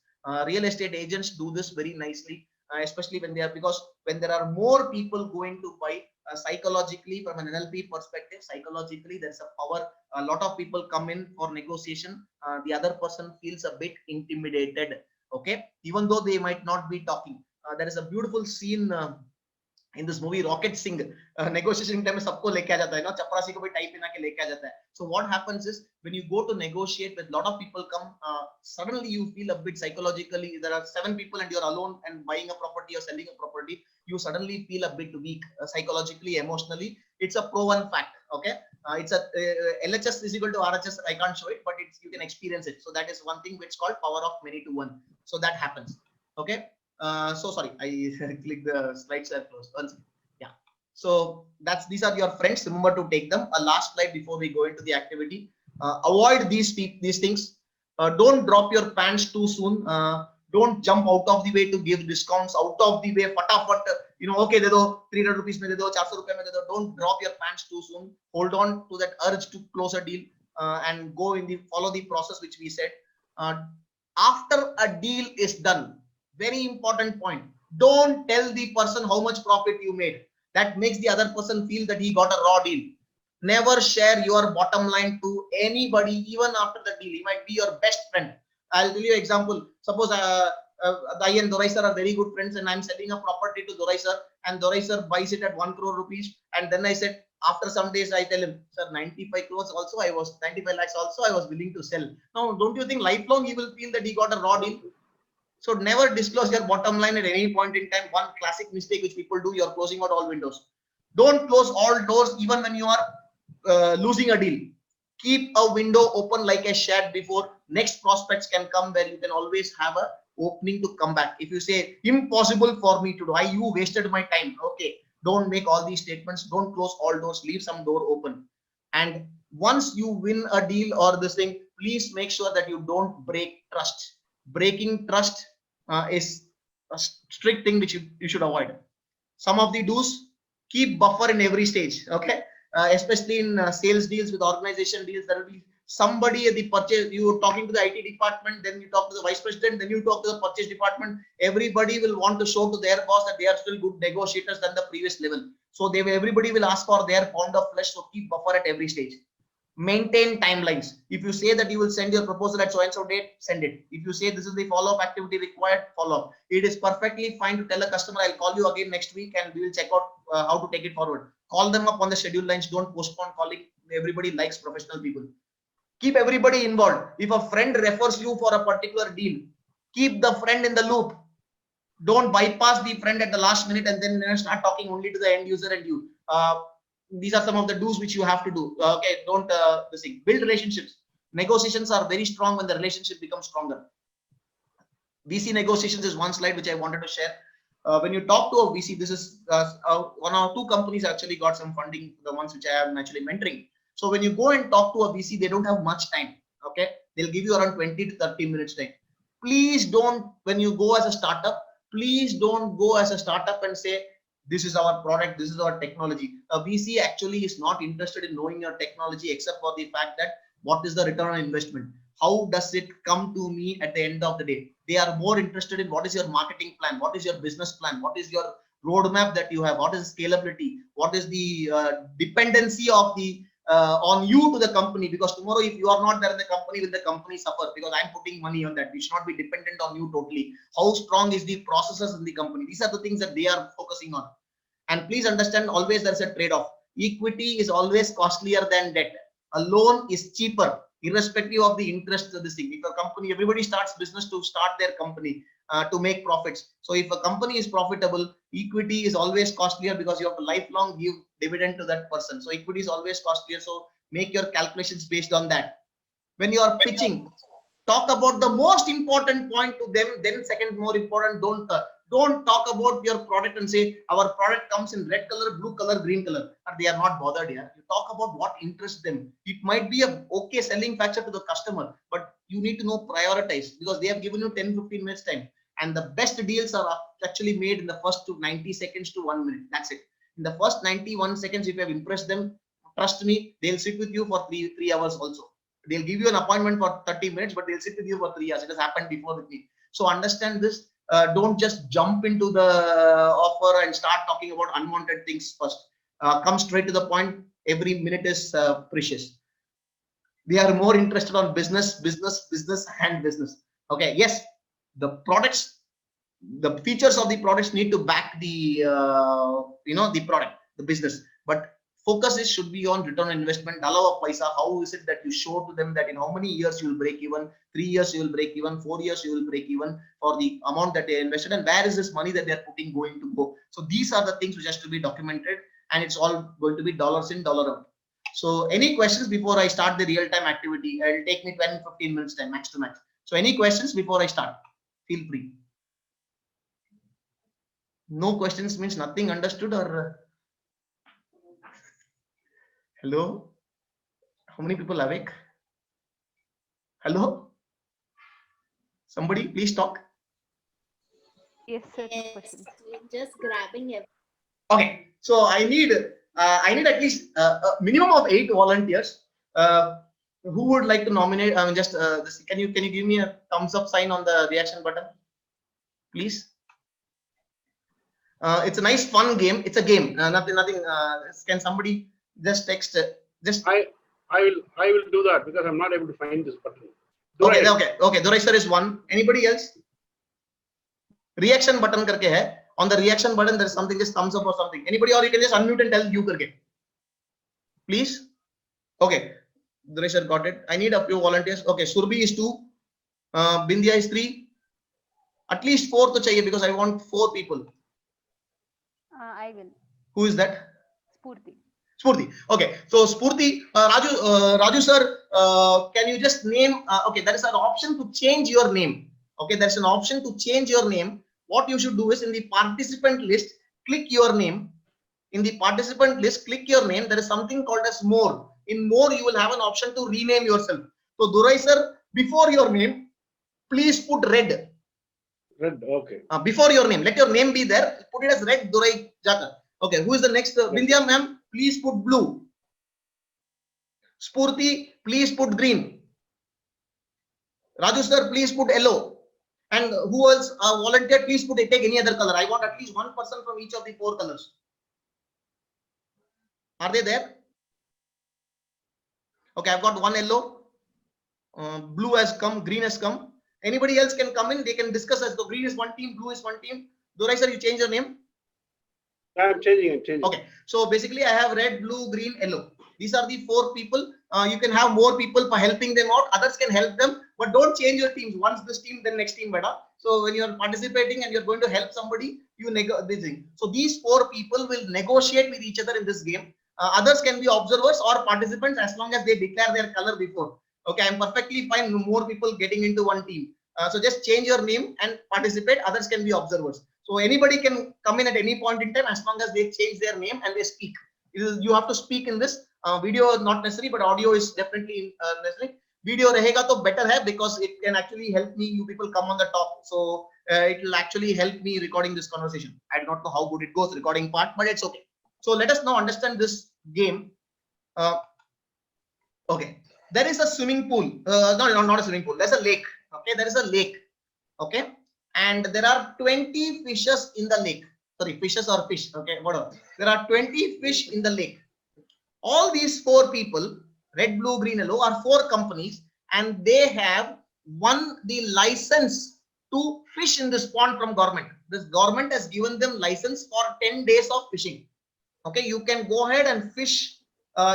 Real estate agents do this very nicely, especially when they are, because when there are more people going to buy, psychologically from an NLP perspective, psychologically there's a power. A lot of people come in for negotiation, the other person feels a bit intimidated, okay, even though they might not be talking. There is a beautiful scene in this movie Rocket Singh. Negotiation time में सबको लेके आ जाता है ना, चपरासी को भी type बना के लेके आ जाता है. So what happens is when you go to negotiate with lot of people come, suddenly you feel a bit psychologically, there are 7 people and you're alone and buying a property or selling a property, you suddenly feel a bit weak, psychologically, emotionally. It's a proven fact, okay. It's a LHS is equal to RHS. I can't show it, but it's, you can experience it. So that is one thing which is called power of many to one. So that happens, okay. So sorry, I clicked the slides are closed. Yeah. So these are your friends. Remember to take them. A last slide before we go into the activity. Avoid these things. Don't drop your pants too soon. Don't jump out of the way to give discounts. Out of the way, fatafat. You know, okay, de do 300 rupees mein de do, 400 rupees mein de do. Don't drop your pants too soon. Hold on to that urge to close a deal and go in the follow the process which we said. After a deal is done, very important point. Don't tell the person how much profit you made. That makes the other person feel that he got a raw deal. Never share your bottom line to anybody, even after the deal. He might be your best friend. I'll tell you an example. Suppose I and Dorai sir are very good friends, and I'm selling a property to Dorai sir, and Dorai sir buys it at 1 crore rupees. And then I said, after some days, I tell him, sir, 95 crores also, 95 lakhs also, I was willing to sell. Now, don't you think lifelong he will feel that he got a raw deal? So never disclose your bottom line at any point in time. One classic mistake which people do, you're closing out all windows. Don't close all doors even when you are losing a deal. Keep a window open like I shared before. Next prospects can come where you can always have a opening to come back. If you say, impossible for me to do, you wasted my time. Okay, don't make all these statements. Don't close all doors. Leave some door open. And once you win a deal or this thing, please make sure that you don't break trust. Breaking trust is a strict thing which you should avoid. Some of the do's: keep buffer in every stage, okay. Especially in sales deals with organization deals, there will be somebody at the purchase, you talking to the IT department, then you talk to the vice president, then you talk to the purchase department. Everybody will want to show to their boss that they are still good negotiators than the previous level. So everybody will ask for their pound of flesh. So keep buffer at every stage. Maintain timelines. If you say that you will send your proposal at so and so date, send it. If you say this is the follow-up activity required, follow up. It is perfectly fine to tell a customer, I'll call you again next week and we will check out how to take it forward. Call them up on the schedule lines. Don't postpone calling. Everybody likes professional people. Keep everybody involved. If a friend refers you for a particular deal, keep the friend in the loop. Don't bypass the friend at the last minute and then start talking only to the end user and you. These are some of the do's which you have to do. Okay, don't build relationships. Negotiations are very strong when the relationship becomes stronger. VC negotiations is one slide which I wanted to share. When you talk to a VC, this is one or two companies actually got some funding, the ones which I am actually mentoring. So when you go and talk to a VC, they don't have much time. Okay, they'll give you around 20 to 30 minutes time. Please don't, when you go as a startup, please don't go as a startup and say, this is our product, this is our technology. A VC actually is not interested in knowing your technology except for the fact that what is the return on investment? How does it come to me at the end of the day? They are more interested in what is your marketing plan, what is your business plan, what is your roadmap that you have, what is scalability, what is the dependency of the on you to the company, because tomorrow if you are not there in the company, will the company suffer? Because I'm putting money on that. We should not be dependent on you totally. How strong is the processes in the company? These are the things that they are focusing on. And please understand, always there's a trade-off. Equity is always costlier than debt. A loan is cheaper, irrespective of the interest of this thing. If a company, everybody starts business to start their company to make profits. So if a company is profitable, equity is always costlier because you have to lifelong give dividend to that person. So equity is always costlier. So make your calculations based on that. When you are pitching, talk about the most important point to them, then second more important. Don't talk about your product and say our product comes in red color, blue color, green color. They are not bothered here. You talk about what interests them. It might be a okay selling factor to the customer, but you need to know prioritize, because they have given you 10-15 minutes time. And the best deals are actually made in the first 90 seconds to 1 minute. That's it. In the first 91 seconds, if you have impressed them, trust me, they'll sit with you for three hours also. They'll give you an appointment for 30 minutes, but they'll sit with you for 3 hours. It has happened before with me. So understand this. Don't just jump into the offer and start talking about unwanted things first. Come straight to the point. Every minute is precious. We are more interested on business, and business. Okay. Yes, the products, the features of the products need to back the the product, the business. But focus should be on return on investment. Dollar of paisa. How is it that you show to them that in how many years you will break even? 3 years you will break even. 4 years you will break even for the amount that they invested, and where is this money that they are putting going to go? So these are the things which has to be documented, and it's all going to be dollars in, dollar out. So any questions before I start the real-time activity? It'll take me 10-15 minutes time, max to max. So any questions before I start? Feel free. No questions means nothing understood, or hello? How many people awake? Hello? Somebody please talk. Yes, sir. No questions. Just grabbing it. Okay, so I need at least a minimum of 8 volunteers. Who would like to nominate? I mean, just can you give me a thumbs up sign on the reaction button, please? It's a nice fun game. It's a game. Nothing. Can somebody just text? I will do that because I'm not able to find this button. Okay. Durai sir is one. Anybody else? Reaction button karke hai. On the reaction button, there's something, just thumbs up or something. Anybody, or you can just unmute and tell you karke. Please. Okay. Durai sir got it. I need a few volunteers. Okay. Surbi is 2. Bindya is 3. At least 4 to chahiye because I want 4 people. I will. Who is that? Spurti. Okay. So Spurti, Raju sir, can you just name? Okay, there is an option to change your name. Okay, there's an option to change your name. What you should do is in the participant list, click your name. In the participant list, click your name. There is something called as more. In more, you will have an option to rename yourself. So Durai sir, before your name, please put red. Red, okay. Before your name, let your name be there. Put it as red, Durai Jaka. Okay, who is the next? Bindya ma'am, please put blue. Spurti, please put green. Raju sir, please put yellow. And who else volunteered? Please put take any other color. I want at least one person from each of the 4 colors. Are they there? Okay, I've got one yellow. Blue has come, green has come. Anybody else can come in. They can discuss as though green is one team, blue is one team. Durai sir, you change your name. I'm changing. Okay, so basically I have red, blue, green, yellow. These are the 4 people. You can have more people for helping them out. Others can help them, but don't change your teams. Once this team, then next team, better. So when you are participating and you're going to help somebody, you this thing. So these 4 people will negotiate with each other in this game. Others can be observers or participants as long as they declare their color before. Okay, I'm perfectly fine. More people getting into one team. So just change your name and participate. Others can be observers. So anybody can come in at any point in time as long as they change their name and they speak. You have to speak in this. Video is not necessary, but audio is definitely necessary. Video rahega to better hai because it can actually help me. You people come on the top, so it will actually help me recording this conversation. I do not know how good it goes recording part, but it's okay. So let us now understand this game. Okay, there is a swimming pool. No, not a swimming pool. There's a lake. Okay, there is a lake. Okay, and there are 20 fishes in the lake. Sorry, fishes or fish. Okay, whatever. There are 20 fish in the lake. All these 4 people, red, blue, green, yellow, are 4 companies, and they have won the license to fish in this pond from government. This government has given them license for 10 days of fishing. Okay, you can go ahead and fish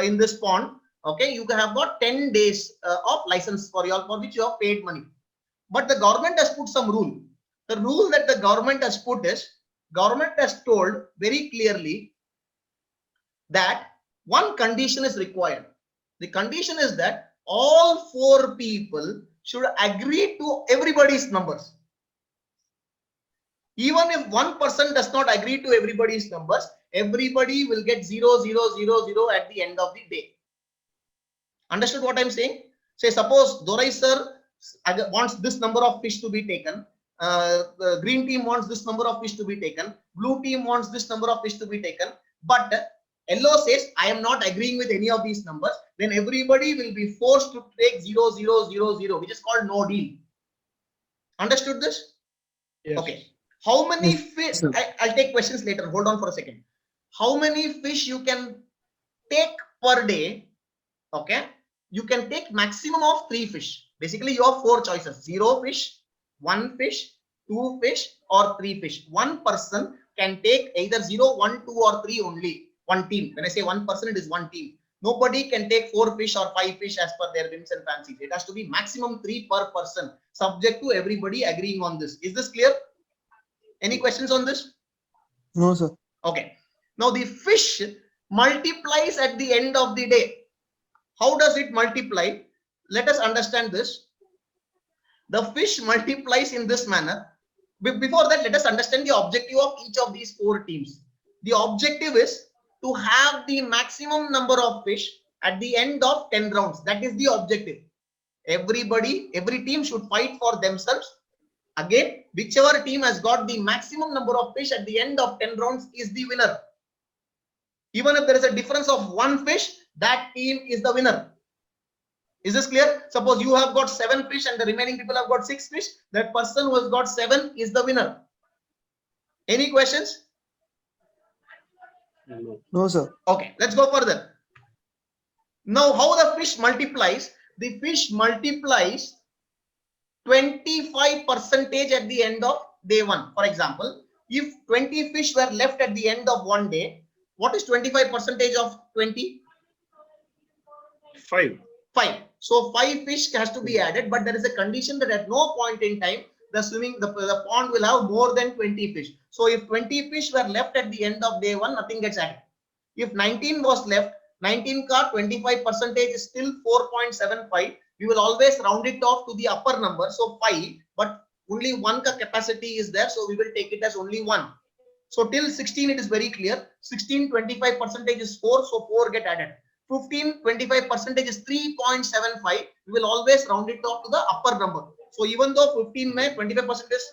in this pond. Okay, you can have got 10 days of license for which you have paid money. But the government has put some rule. The rule that the government has put is, government has told very clearly that one condition is required. The condition is that all 4 people should agree to everybody's numbers. Even if one person does not agree to everybody's numbers, everybody will get 0, 0, 0, 0 at the end of the day. Understood what I'm saying? Say suppose Durai sir wants this number of fish to be taken. The green team wants this number of fish to be taken. Blue team wants this number of fish to be taken. But yellow says I am not agreeing with any of these numbers, then everybody will be forced to take 0, 0, 0, 0, which is called no deal. Understood this? Yes. Okay. How many fish? sir. I'll take questions later. Hold on for a second. How many fish you can take per day? Okay. You can take maximum of 3 fish. Basically, you have 4 choices: 0 fish, 1 fish, 2 fish, or 3 fish. One person can take either 0, 1, 2, or 3 only. One team. When I say one person, it is one team. Nobody can take 4 fish or 5 fish as per their whims and fancies. It has to be maximum 3 per person, subject to everybody agreeing on this. Is this clear? Any questions on this? No, sir. Okay. Now the fish multiplies at the end of the day. How does it multiply? Let us understand this. The fish multiplies in this manner. Before that, let us understand the objective of each of these 4 teams. The objective is to have the maximum number of fish at the end of 10 rounds. That is the objective. Every team should fight for themselves. Again, whichever team has got the maximum number of fish at the end of 10 rounds is the winner. Even if there is a difference of 1 fish, that team is the winner. Is this clear? Suppose you have got 7 fish and the remaining people have got 6 fish. That person who has got 7 is the winner. Any questions? No. No, sir. Okay, let's go further. Now, how the fish multiplies? The fish multiplies 25% at the end of day 1. For example, if 20 fish were left at the end of one day, what is 25% of 20? 5. 5. So 5 fish has to be added, but there is a condition that at no point in time the pond will have more than 20 fish. So if 20 fish were left at the end of day 1, nothing gets added. If 19 was left, 19 ka 25% is still 4.75. We will always round it off to the upper number, so 5, but only 1 ka capacity is there, so we will take it as only 1. So till 16 it is very clear. 16, 25% is 4, so 4 get added. 15, 25% is 3.75. We will always round it off to the upper number. So even though 15 may 25% is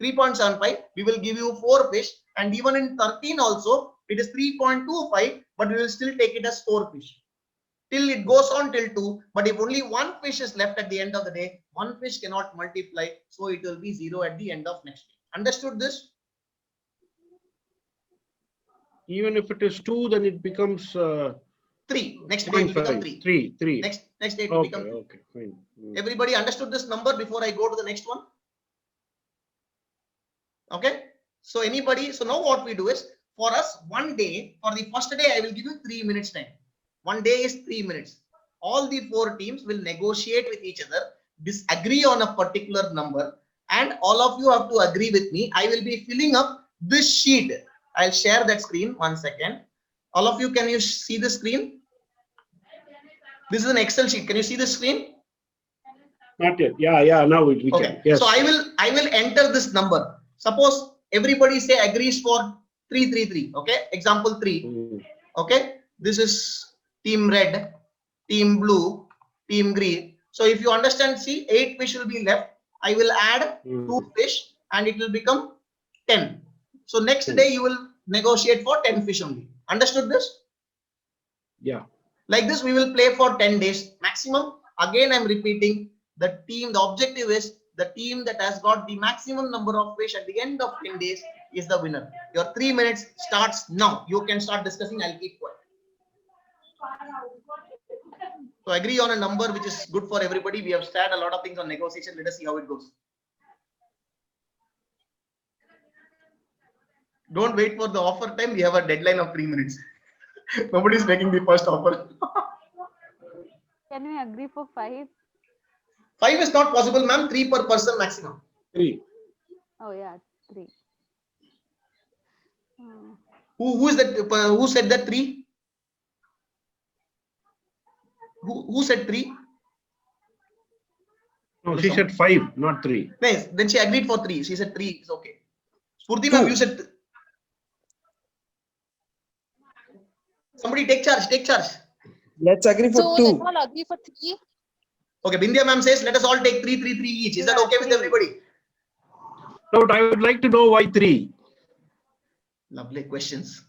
3.75, we will give you 4 fish, and even in 13 also it is 3.25, but we will still take it as 4 fish. Till it goes on till 2, but if only 1 fish is left at the end of the day, 1 fish cannot multiply, so it will be 0 at the end of next day. Understood this? Even if it is 2, then it becomes 3. Next day it will become 3. 3. Next day it will become 3. Okay, fine. Everybody understood this number before I go to the next one? Okay. So anybody, so now what we do is, for us, one day, for the first day, I will give you 3 minutes time. One day is 3 minutes. All the 4 teams will negotiate with each other, disagree on a particular number, and all of you have to agree with me. I will be filling up this sheet. I'll share that screen. 1 second. All of you, can you see the screen? This is an Excel sheet. Can you see the screen? Not yet. Yeah. Now we Okay. can. Yes. So I will enter this number. Suppose everybody say agrees for 333. Okay. Example 3. Okay. This is team red, team blue, team green. So if you understand, see, 8 fish will be left. I will add 2 fish and it will become 10. So next day you will negotiate for 10 fish only. Understood this? Yeah. Like this, we will play for 10 days maximum. Again, I'm repeating, the objective is the team that has got the maximum number of fish at the end of 10 days is the winner. Your 3 minutes starts now. You can start discussing. I'll keep quiet. So agree on a number which is good for everybody. We have started a lot of things on negotiation. Let us see how it goes. Don't wait for the offer time. We have a deadline of 3 minutes. Nobody is making the first offer. Can we agree for 5? 5 is not possible, ma'am. 3 per person maximum. 3. Oh yeah, 3. Who is that? Who said that 3? Who said 3? No, she said 5, not 3. Nice. Then she agreed for 3. She said 3 is okay. Spurti ma'am, you said. Somebody take charge. Take charge. Let's agree for So 2. let's all agree for 3. Okay. Bindya ma'am says let us all take 3 each. Is that okay with everybody? No, but I would like to know why 3. Lovely questions.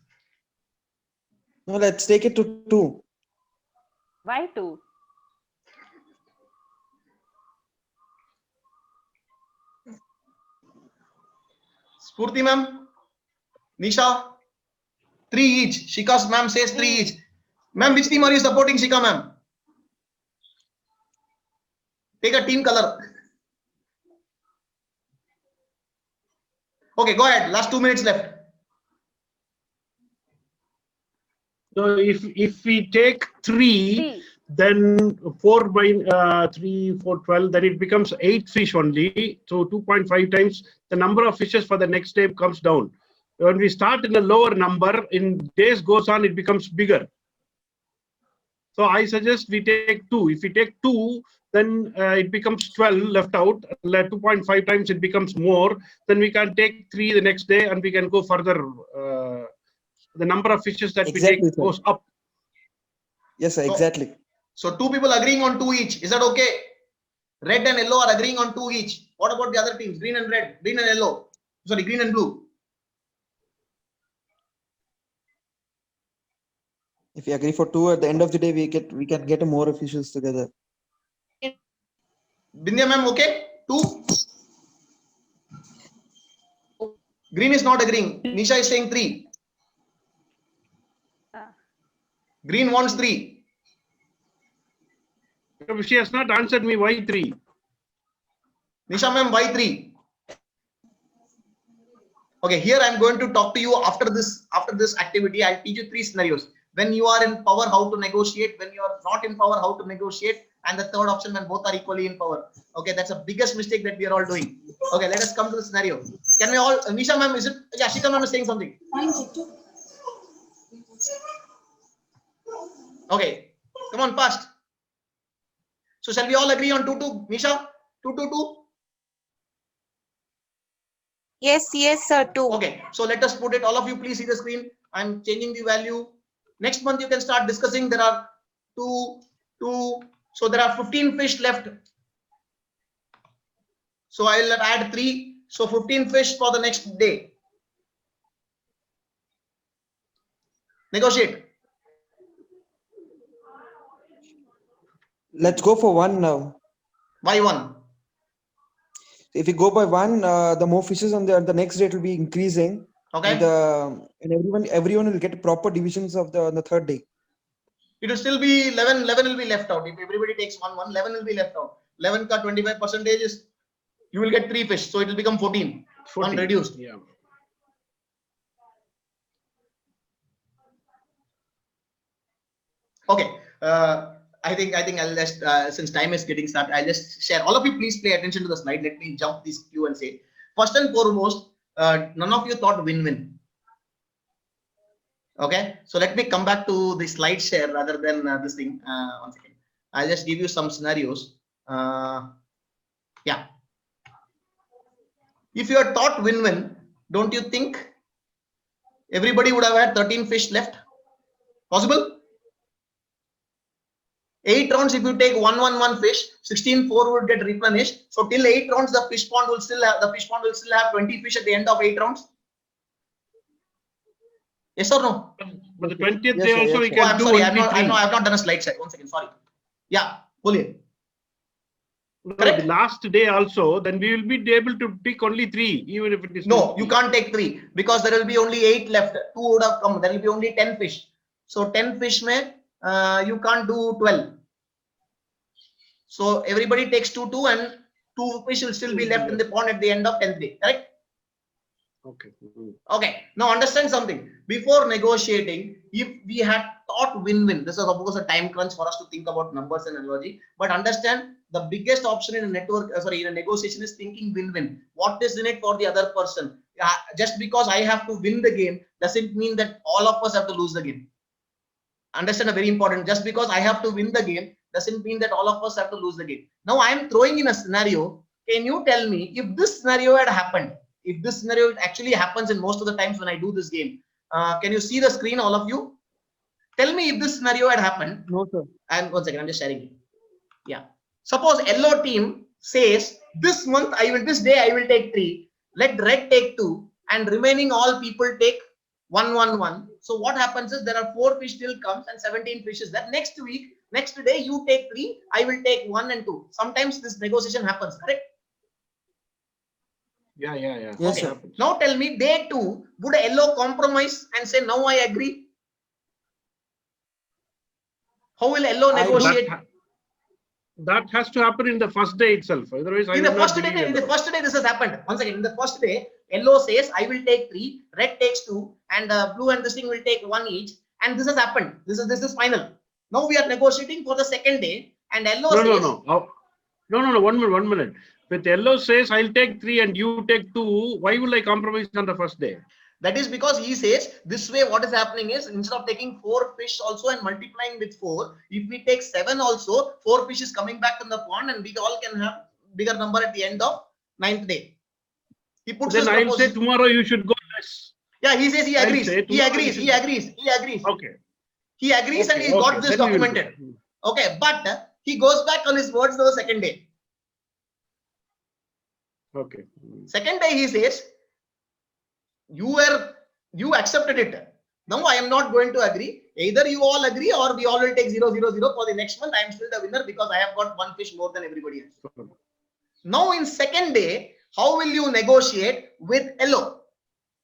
No, let's take it to 2. Why 2? Spurti ma'am, Nisha, 3 each. Shika's ma'am says 3 each. Ma'am, which team are you supporting, Shika ma'am? Take a team color. Okay, go ahead. Last 2 minutes left. So if we take 3, then 4 by 3, 4, 12, then it becomes 8 fish only. So 2.5 times the number of fishes for the next day comes down. When we start in a lower number, in days goes on, it becomes bigger. So I suggest we take 2. If we take 2, then it becomes 12 left out. 2.5 times it becomes more. Then we can take 3 the next day, and we can go further. The number of fishes that we take goes up. Yes, sir, exactly. So 2 people agreeing on 2 each. Is that okay? Red and yellow are agreeing on 2 each. What about the other teams? Green and red, green and yellow. Sorry, green and blue. If we agree for 2, at the end of the day, we can get more officials together. Bindya ma'am, okay? 2. Green is not agreeing. Nisha is saying 3. Green wants 3. She has not answered me why 3. Nisha ma'am, why 3? Okay, here I am going to talk to you after this activity. I'll teach you 3 scenarios. When you are in power, how to negotiate. When you are not in power, how to negotiate. And the third option, when both are equally in power. Okay, that's the biggest mistake that we are all doing. Okay, let us come to the scenario. Can we all, Nisha ma'am, is it? Yeah, Shika ma'am is saying something. Okay, come on, fast. So shall we all agree on 2-2? Nisha, 2-2-2? Yes, sir, 2. Okay, so let us put it. All of you, please see the screen. I'm changing the value. Next month, you can start discussing. There are 2. So there are 15 fish left. So I will add 3. So 15 fish for the next day. Negotiate. Let's go for 1 now. Why 1? If we go by 1, the more fishes on the next day it will be increasing. Okay. And everyone will get proper divisions of on the third day. It will still be 11 will be left out. If everybody takes 1, 11 will be left out. 11 ka 25% is, you will get 3 fish. So it will become 14. 1 reduced. Yeah. Okay. I think I'll just, since time is getting started, I'll just share. All of you, please pay attention to the slide. Let me jump this queue and say, first and foremost, none of you thought win-win. Okay, so let me come back to the slide share rather than this thing. 1 second. I'll just give you some scenarios. Yeah. If you are taught win-win, don't you think everybody would have had 13 fish left? Possible? 8 rounds, if you take 1 fish, 16-4 would get replenished. So till 8 rounds, the fish pond will still have 20 fish at the end of 8 rounds. Yes or no? But the 20th day also we can I'm do. sorry, I've not done a slide set. 1 second, sorry. Yeah, Julian. The last day also, then we will be able to pick only 3, even if it is. No, you can't take 3 because there will be only 8 left. 2 would have come. There will be only 10 fish. So 10 fish may you can't do 12. So everybody takes 2 and 2 fish will still be left in the pond at the end of 10th day. Correct? Okay. Okay. Now understand something. Before negotiating, if we had thought win-win, this is of course a time crunch for us to think about numbers and analogy. But understand the biggest option in a network, in a negotiation is thinking win-win. What is in it for the other person? Just because I have to win the game doesn't mean that all of us have to lose the game. Understand, a very important. Just because I have to win the game doesn't mean that all of us have to lose the game. Now I am throwing in a scenario. Can you tell me if this scenario had happened? If this scenario actually happens in most of the times when I do this game, can you see the screen, all of you? Tell me if this scenario had happened. No, sir. And 1 second, I'm just sharing it. Yeah. Suppose yellow team says this day I will take 3. Let red take 2, and remaining all people take 1, 1, 1. So what happens is there are 4 fish still comes and 17 fishes. That next week, next day you take 3, I will take 1 and 2. Sometimes this negotiation happens, correct? Yeah. Yes, Okay. sir. Now tell me, day 2, would a yellow compromise and say, now I agree? How will yellow I do- negotiate? That has to happen in the first day itself. Otherwise, I In the will not first day, believe in the yellow. first day, this has happened. Once again, in the first day, yellow says, I will take 3, red takes 2, and blue and this thing will take 1 each. And this has happened. This is final. Now we are negotiating for the second day, and yellow says, No. 1 minute. With yellow says, I'll take 3 and you take 2. Why will I compromise on the first day? that is because he says this way. What is happening is, instead of taking 4 fish also and multiplying with 4, if we take 7 also, 4 fish is coming back in the pond, and we all can have bigger number at the end of 9th day. He puts Then this I'll proposal. say tomorrow you should go less. Yeah, he says he I'll agrees. say He tomorrow agrees. you He should- agrees. He agrees. Okay. He agrees, and he Okay, got this then we will documented. do. Okay, but he goes back on his words the second day. Okay. Second day he says, you accepted it. Now I am not going to agree. Either you all agree or we all will take 0, 0, 0 for the next month. I am still the winner because I have got 1 fish more than everybody else. Now in second day, how will you negotiate with yellow?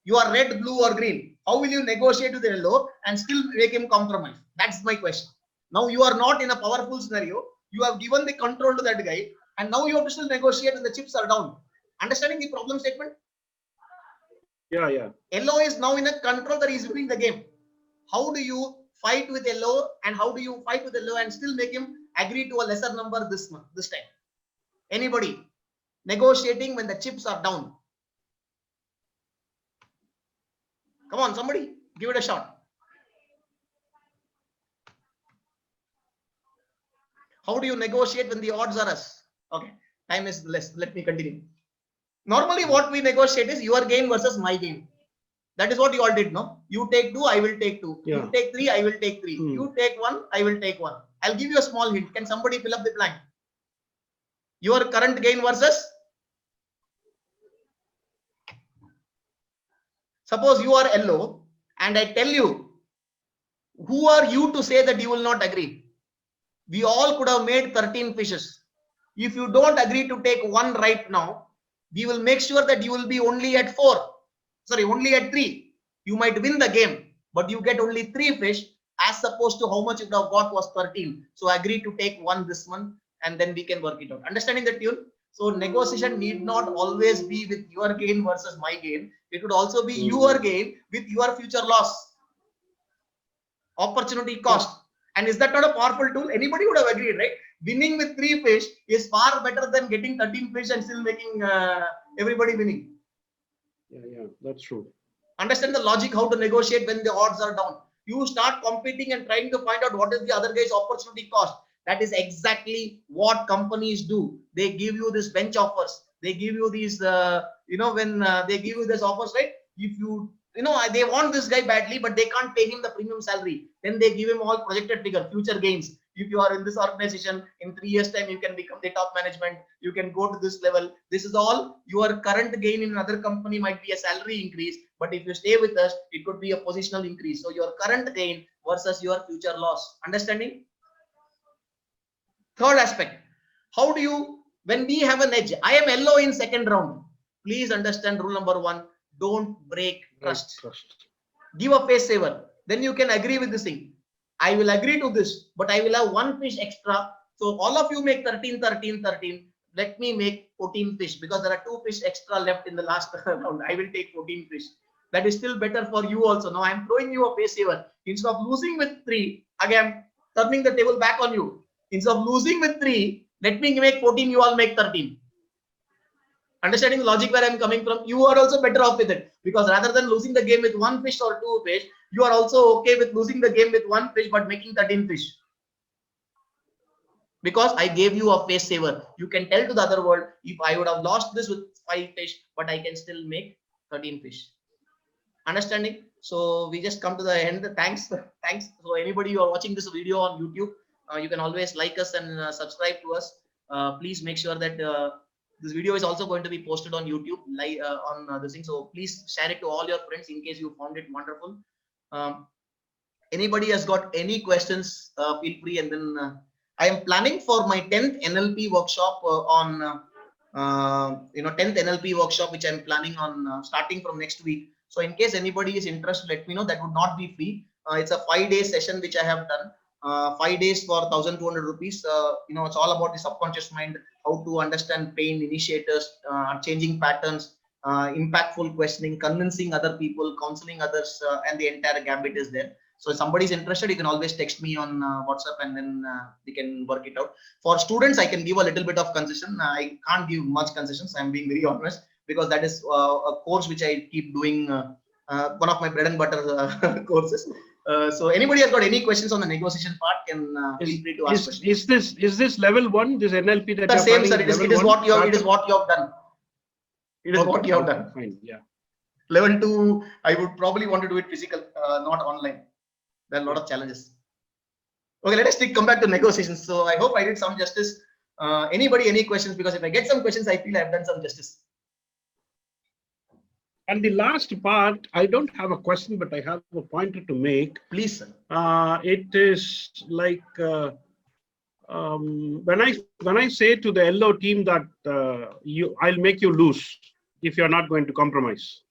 You are red, blue or green. How will you negotiate with yellow and still make him compromise? That's my question. Now you are not in a powerful scenario. You have given the control to that guy, and now you have to still negotiate when the chips are down. Understanding the problem statement? Yeah. Yellow is now in a control that he is winning the game. How do you fight with yellow, and how do you fight with yellow and still make him agree to a lesser number this time? Anybody negotiating when the chips are down? Come on, somebody, give it a shot. How do you negotiate when the odds are us? Okay, time is less. Let me continue. Normally, what we negotiate is your gain versus my gain. That is what you all did, no? You take 2, I will take 2. Yeah. You take 3, I will take 3. You take 1, I will take 1. I'll give you a small hint. Can somebody fill up the blank? Your current gain versus? Suppose you are yellow and I tell you, who are you to say that you will not agree? We all could have made 13 fishes. If you don't agree to take 1 right now, we will make sure that you will be only at 4. Sorry, only at 3. You might win the game, but you get only 3 fish as opposed to how much you would have got was 13. So agree to take 1 this month, and then we can work it out. Understanding the tune? So negotiation need not always be with your gain versus my gain. It would also be your gain with your future loss. Opportunity cost. And is that not a powerful tool? Anybody would have agreed, right? Winning with 3 fish is far better than getting 13 fish and still making everybody winning. Yeah, that's true. Understand the logic, how to negotiate when the odds are down. You start competing and trying to find out what is the other guy's opportunity cost. That is exactly what companies do. They give you this bench offers. They give you these, when they give you this offers, right? If they want this guy badly, but they can't pay him the premium salary. Then they give him all projected figure, future gains. If you are in this organization, in 3 years time, you can become the top management. You can go to this level. This is all your current gain in another company might be a salary increase. But if you stay with us, it could be a positional increase. So your current gain versus your future loss. Understanding? Third aspect. How do you, when we have an edge, I am yellow in second round. Please understand rule number 1. Don't break trust. Give a face saver. Then you can agree with this thing. I will agree to this, but I will have 1 fish extra. So all of you make 13, 13, 13. Let me make 14 fish because there are 2 fish extra left in the last round. I will take 14 fish. That is still better for you also. Now I am throwing you a face saver. Instead of losing with 3, again, turning the table back on you. Instead of losing with 3, let me make 14, you all make 13. Understanding the logic where I am coming from, you are also better off with it. Because rather than losing the game with 1 fish or 2 fish, you are also okay with losing the game with 1 fish but making 13 fish. Because I gave you a face saver. You can tell to the other world, if I would have lost this with 5 fish, but I can still make 13 fish. Understanding? So we just come to the end. Thanks. So anybody who are watching this video on YouTube, you can always like us and subscribe to us. Please make sure that This video is also going to be posted on YouTube live on this thing. So please share it to all your friends in case you found it wonderful. Anybody has got any questions, feel free. And then I am planning for my 10th NLP workshop on 10th NLP workshop, which I'm planning on starting from next week. So in case anybody is interested, let me know. That would not be free. It's a 5-day session which I have done. 5 days for 1,200 rupees. It's all about the subconscious mind, how to understand pain, initiators, changing patterns, impactful questioning, convincing other people, counseling others, and the entire gambit is there. So if somebody is interested, you can always text me on WhatsApp, and then we can work it out. For students, I can give a little bit of concession. I can't give much concessions. I'm being very honest, because that is a course which I keep doing, one of my bread and butter courses. So anybody has got any questions on the negotiation part can feel free to ask questions. Is this level 1? This NLP that the same, sir. It is what you have. It is what you have done. It is what you have done. Fine. Yeah. Level 2, I would probably want to do it physical, not online. There are a lot of challenges. Okay, let us come back to negotiations. So I hope I did some justice. Anybody, any questions? Because if I get some questions, I feel I've done some justice. And the last part, I don't have a question, but I have a pointer to make. Please, sir. It is like when I say to the LO team that I'll make you lose if you're not going to compromise.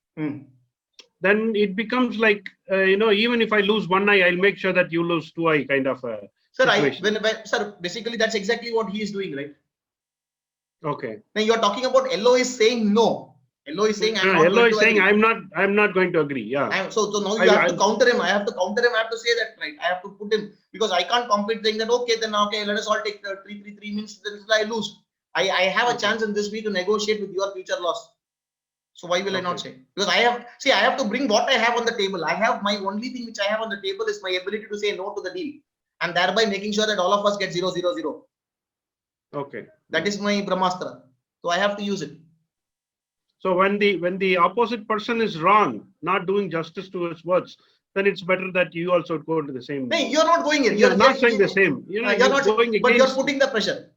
Then it becomes like, even if I lose one eye, I'll make sure that you lose two eye kind of a situation. Sir, basically that's exactly what he is doing, right? Okay. Now you're talking about LO is saying no. LO is saying I'm not going to agree. Yeah. So now you have to counter him. I have to counter him. I have to say that, right? I have to put him, because I can't compete saying that okay, let us all take 3-3-3 means then I lose. I have a chance in this week to negotiate with your future loss. So why will I not say? Because I have to bring what I have on the table. I have my only thing which I have on the table is my ability to say no to the deal, and thereby making sure that all of us get 0-0-0. Okay. That is my Brahmastra. So I have to use it. So when the opposite person is wrong, not doing justice to his words, then it's better that you also go to the same. No, you're not going in. You're not saying the same. You're not going against. But you're putting the pressure.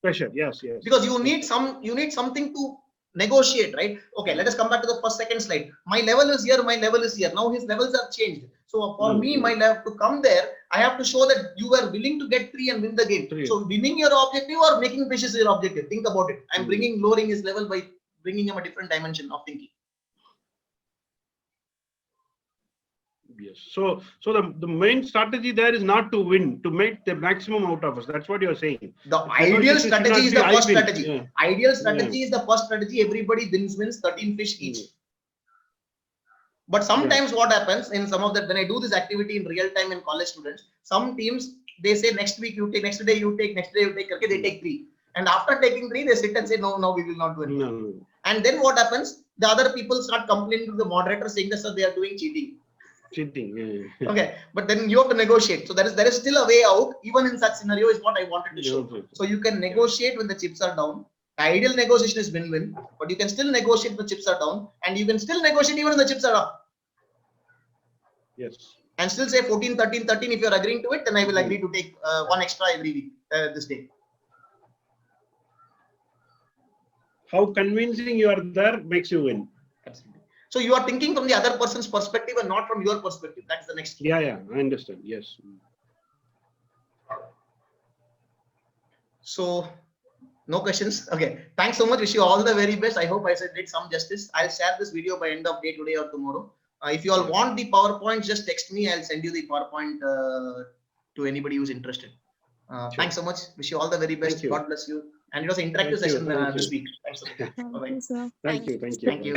Pressure, yes. Because you need something to negotiate, right? Okay, let us come back to the second slide. My level is here, my level is here. Now his levels have changed. So for me, my level to come there, I have to show that you were willing to get 3 and win the game. 3. So winning your objective or making precious your objective. Think about it. I'm lowering his level by bringing him a different dimension of thinking. Yes. So the main strategy there is not to win, to make the maximum out of us. That's what you're saying. The ideal strategy is the first strategy. Yeah. Ideal strategy is the first strategy. Everybody wins 13 fish each. But sometimes what happens in some of that, when I do this activity in real time in college students, some teams, they say next week you take, next day you take, next day you take, okay, they take 3. And after taking 3, they sit and say, no, we will not do anything. No. And then what happens? The other people start complaining to the moderator saying that sir, they are doing cheating. Yeah. Okay, but then you have to negotiate. So there is still a way out. Even in such scenario is what I wanted to show. So you can negotiate when the chips are down. The ideal negotiation is win-win, but you can still negotiate when the chips are down, and you can still negotiate even when the chips are up. Yes. And still say 14-13-13 if you are agreeing to it, then I will agree to take 1 extra every week this day. How convincing you are there makes you win. Absolutely. So you are thinking from the other person's perspective and not from your perspective. That's the next key. Yeah, I understand. Yes. So no questions. Okay. Thanks so much. Wish you all the very best. I hope I did some justice. I'll share this video by end of day today or tomorrow. If you all want the PowerPoint, just text me. I'll send you the PowerPoint to anybody who's interested. Sure. Thanks so much. Wish you all the very best. God bless you. And it was an interactive session this week. Thanks so much. Bye-bye. Thank you. Thank you.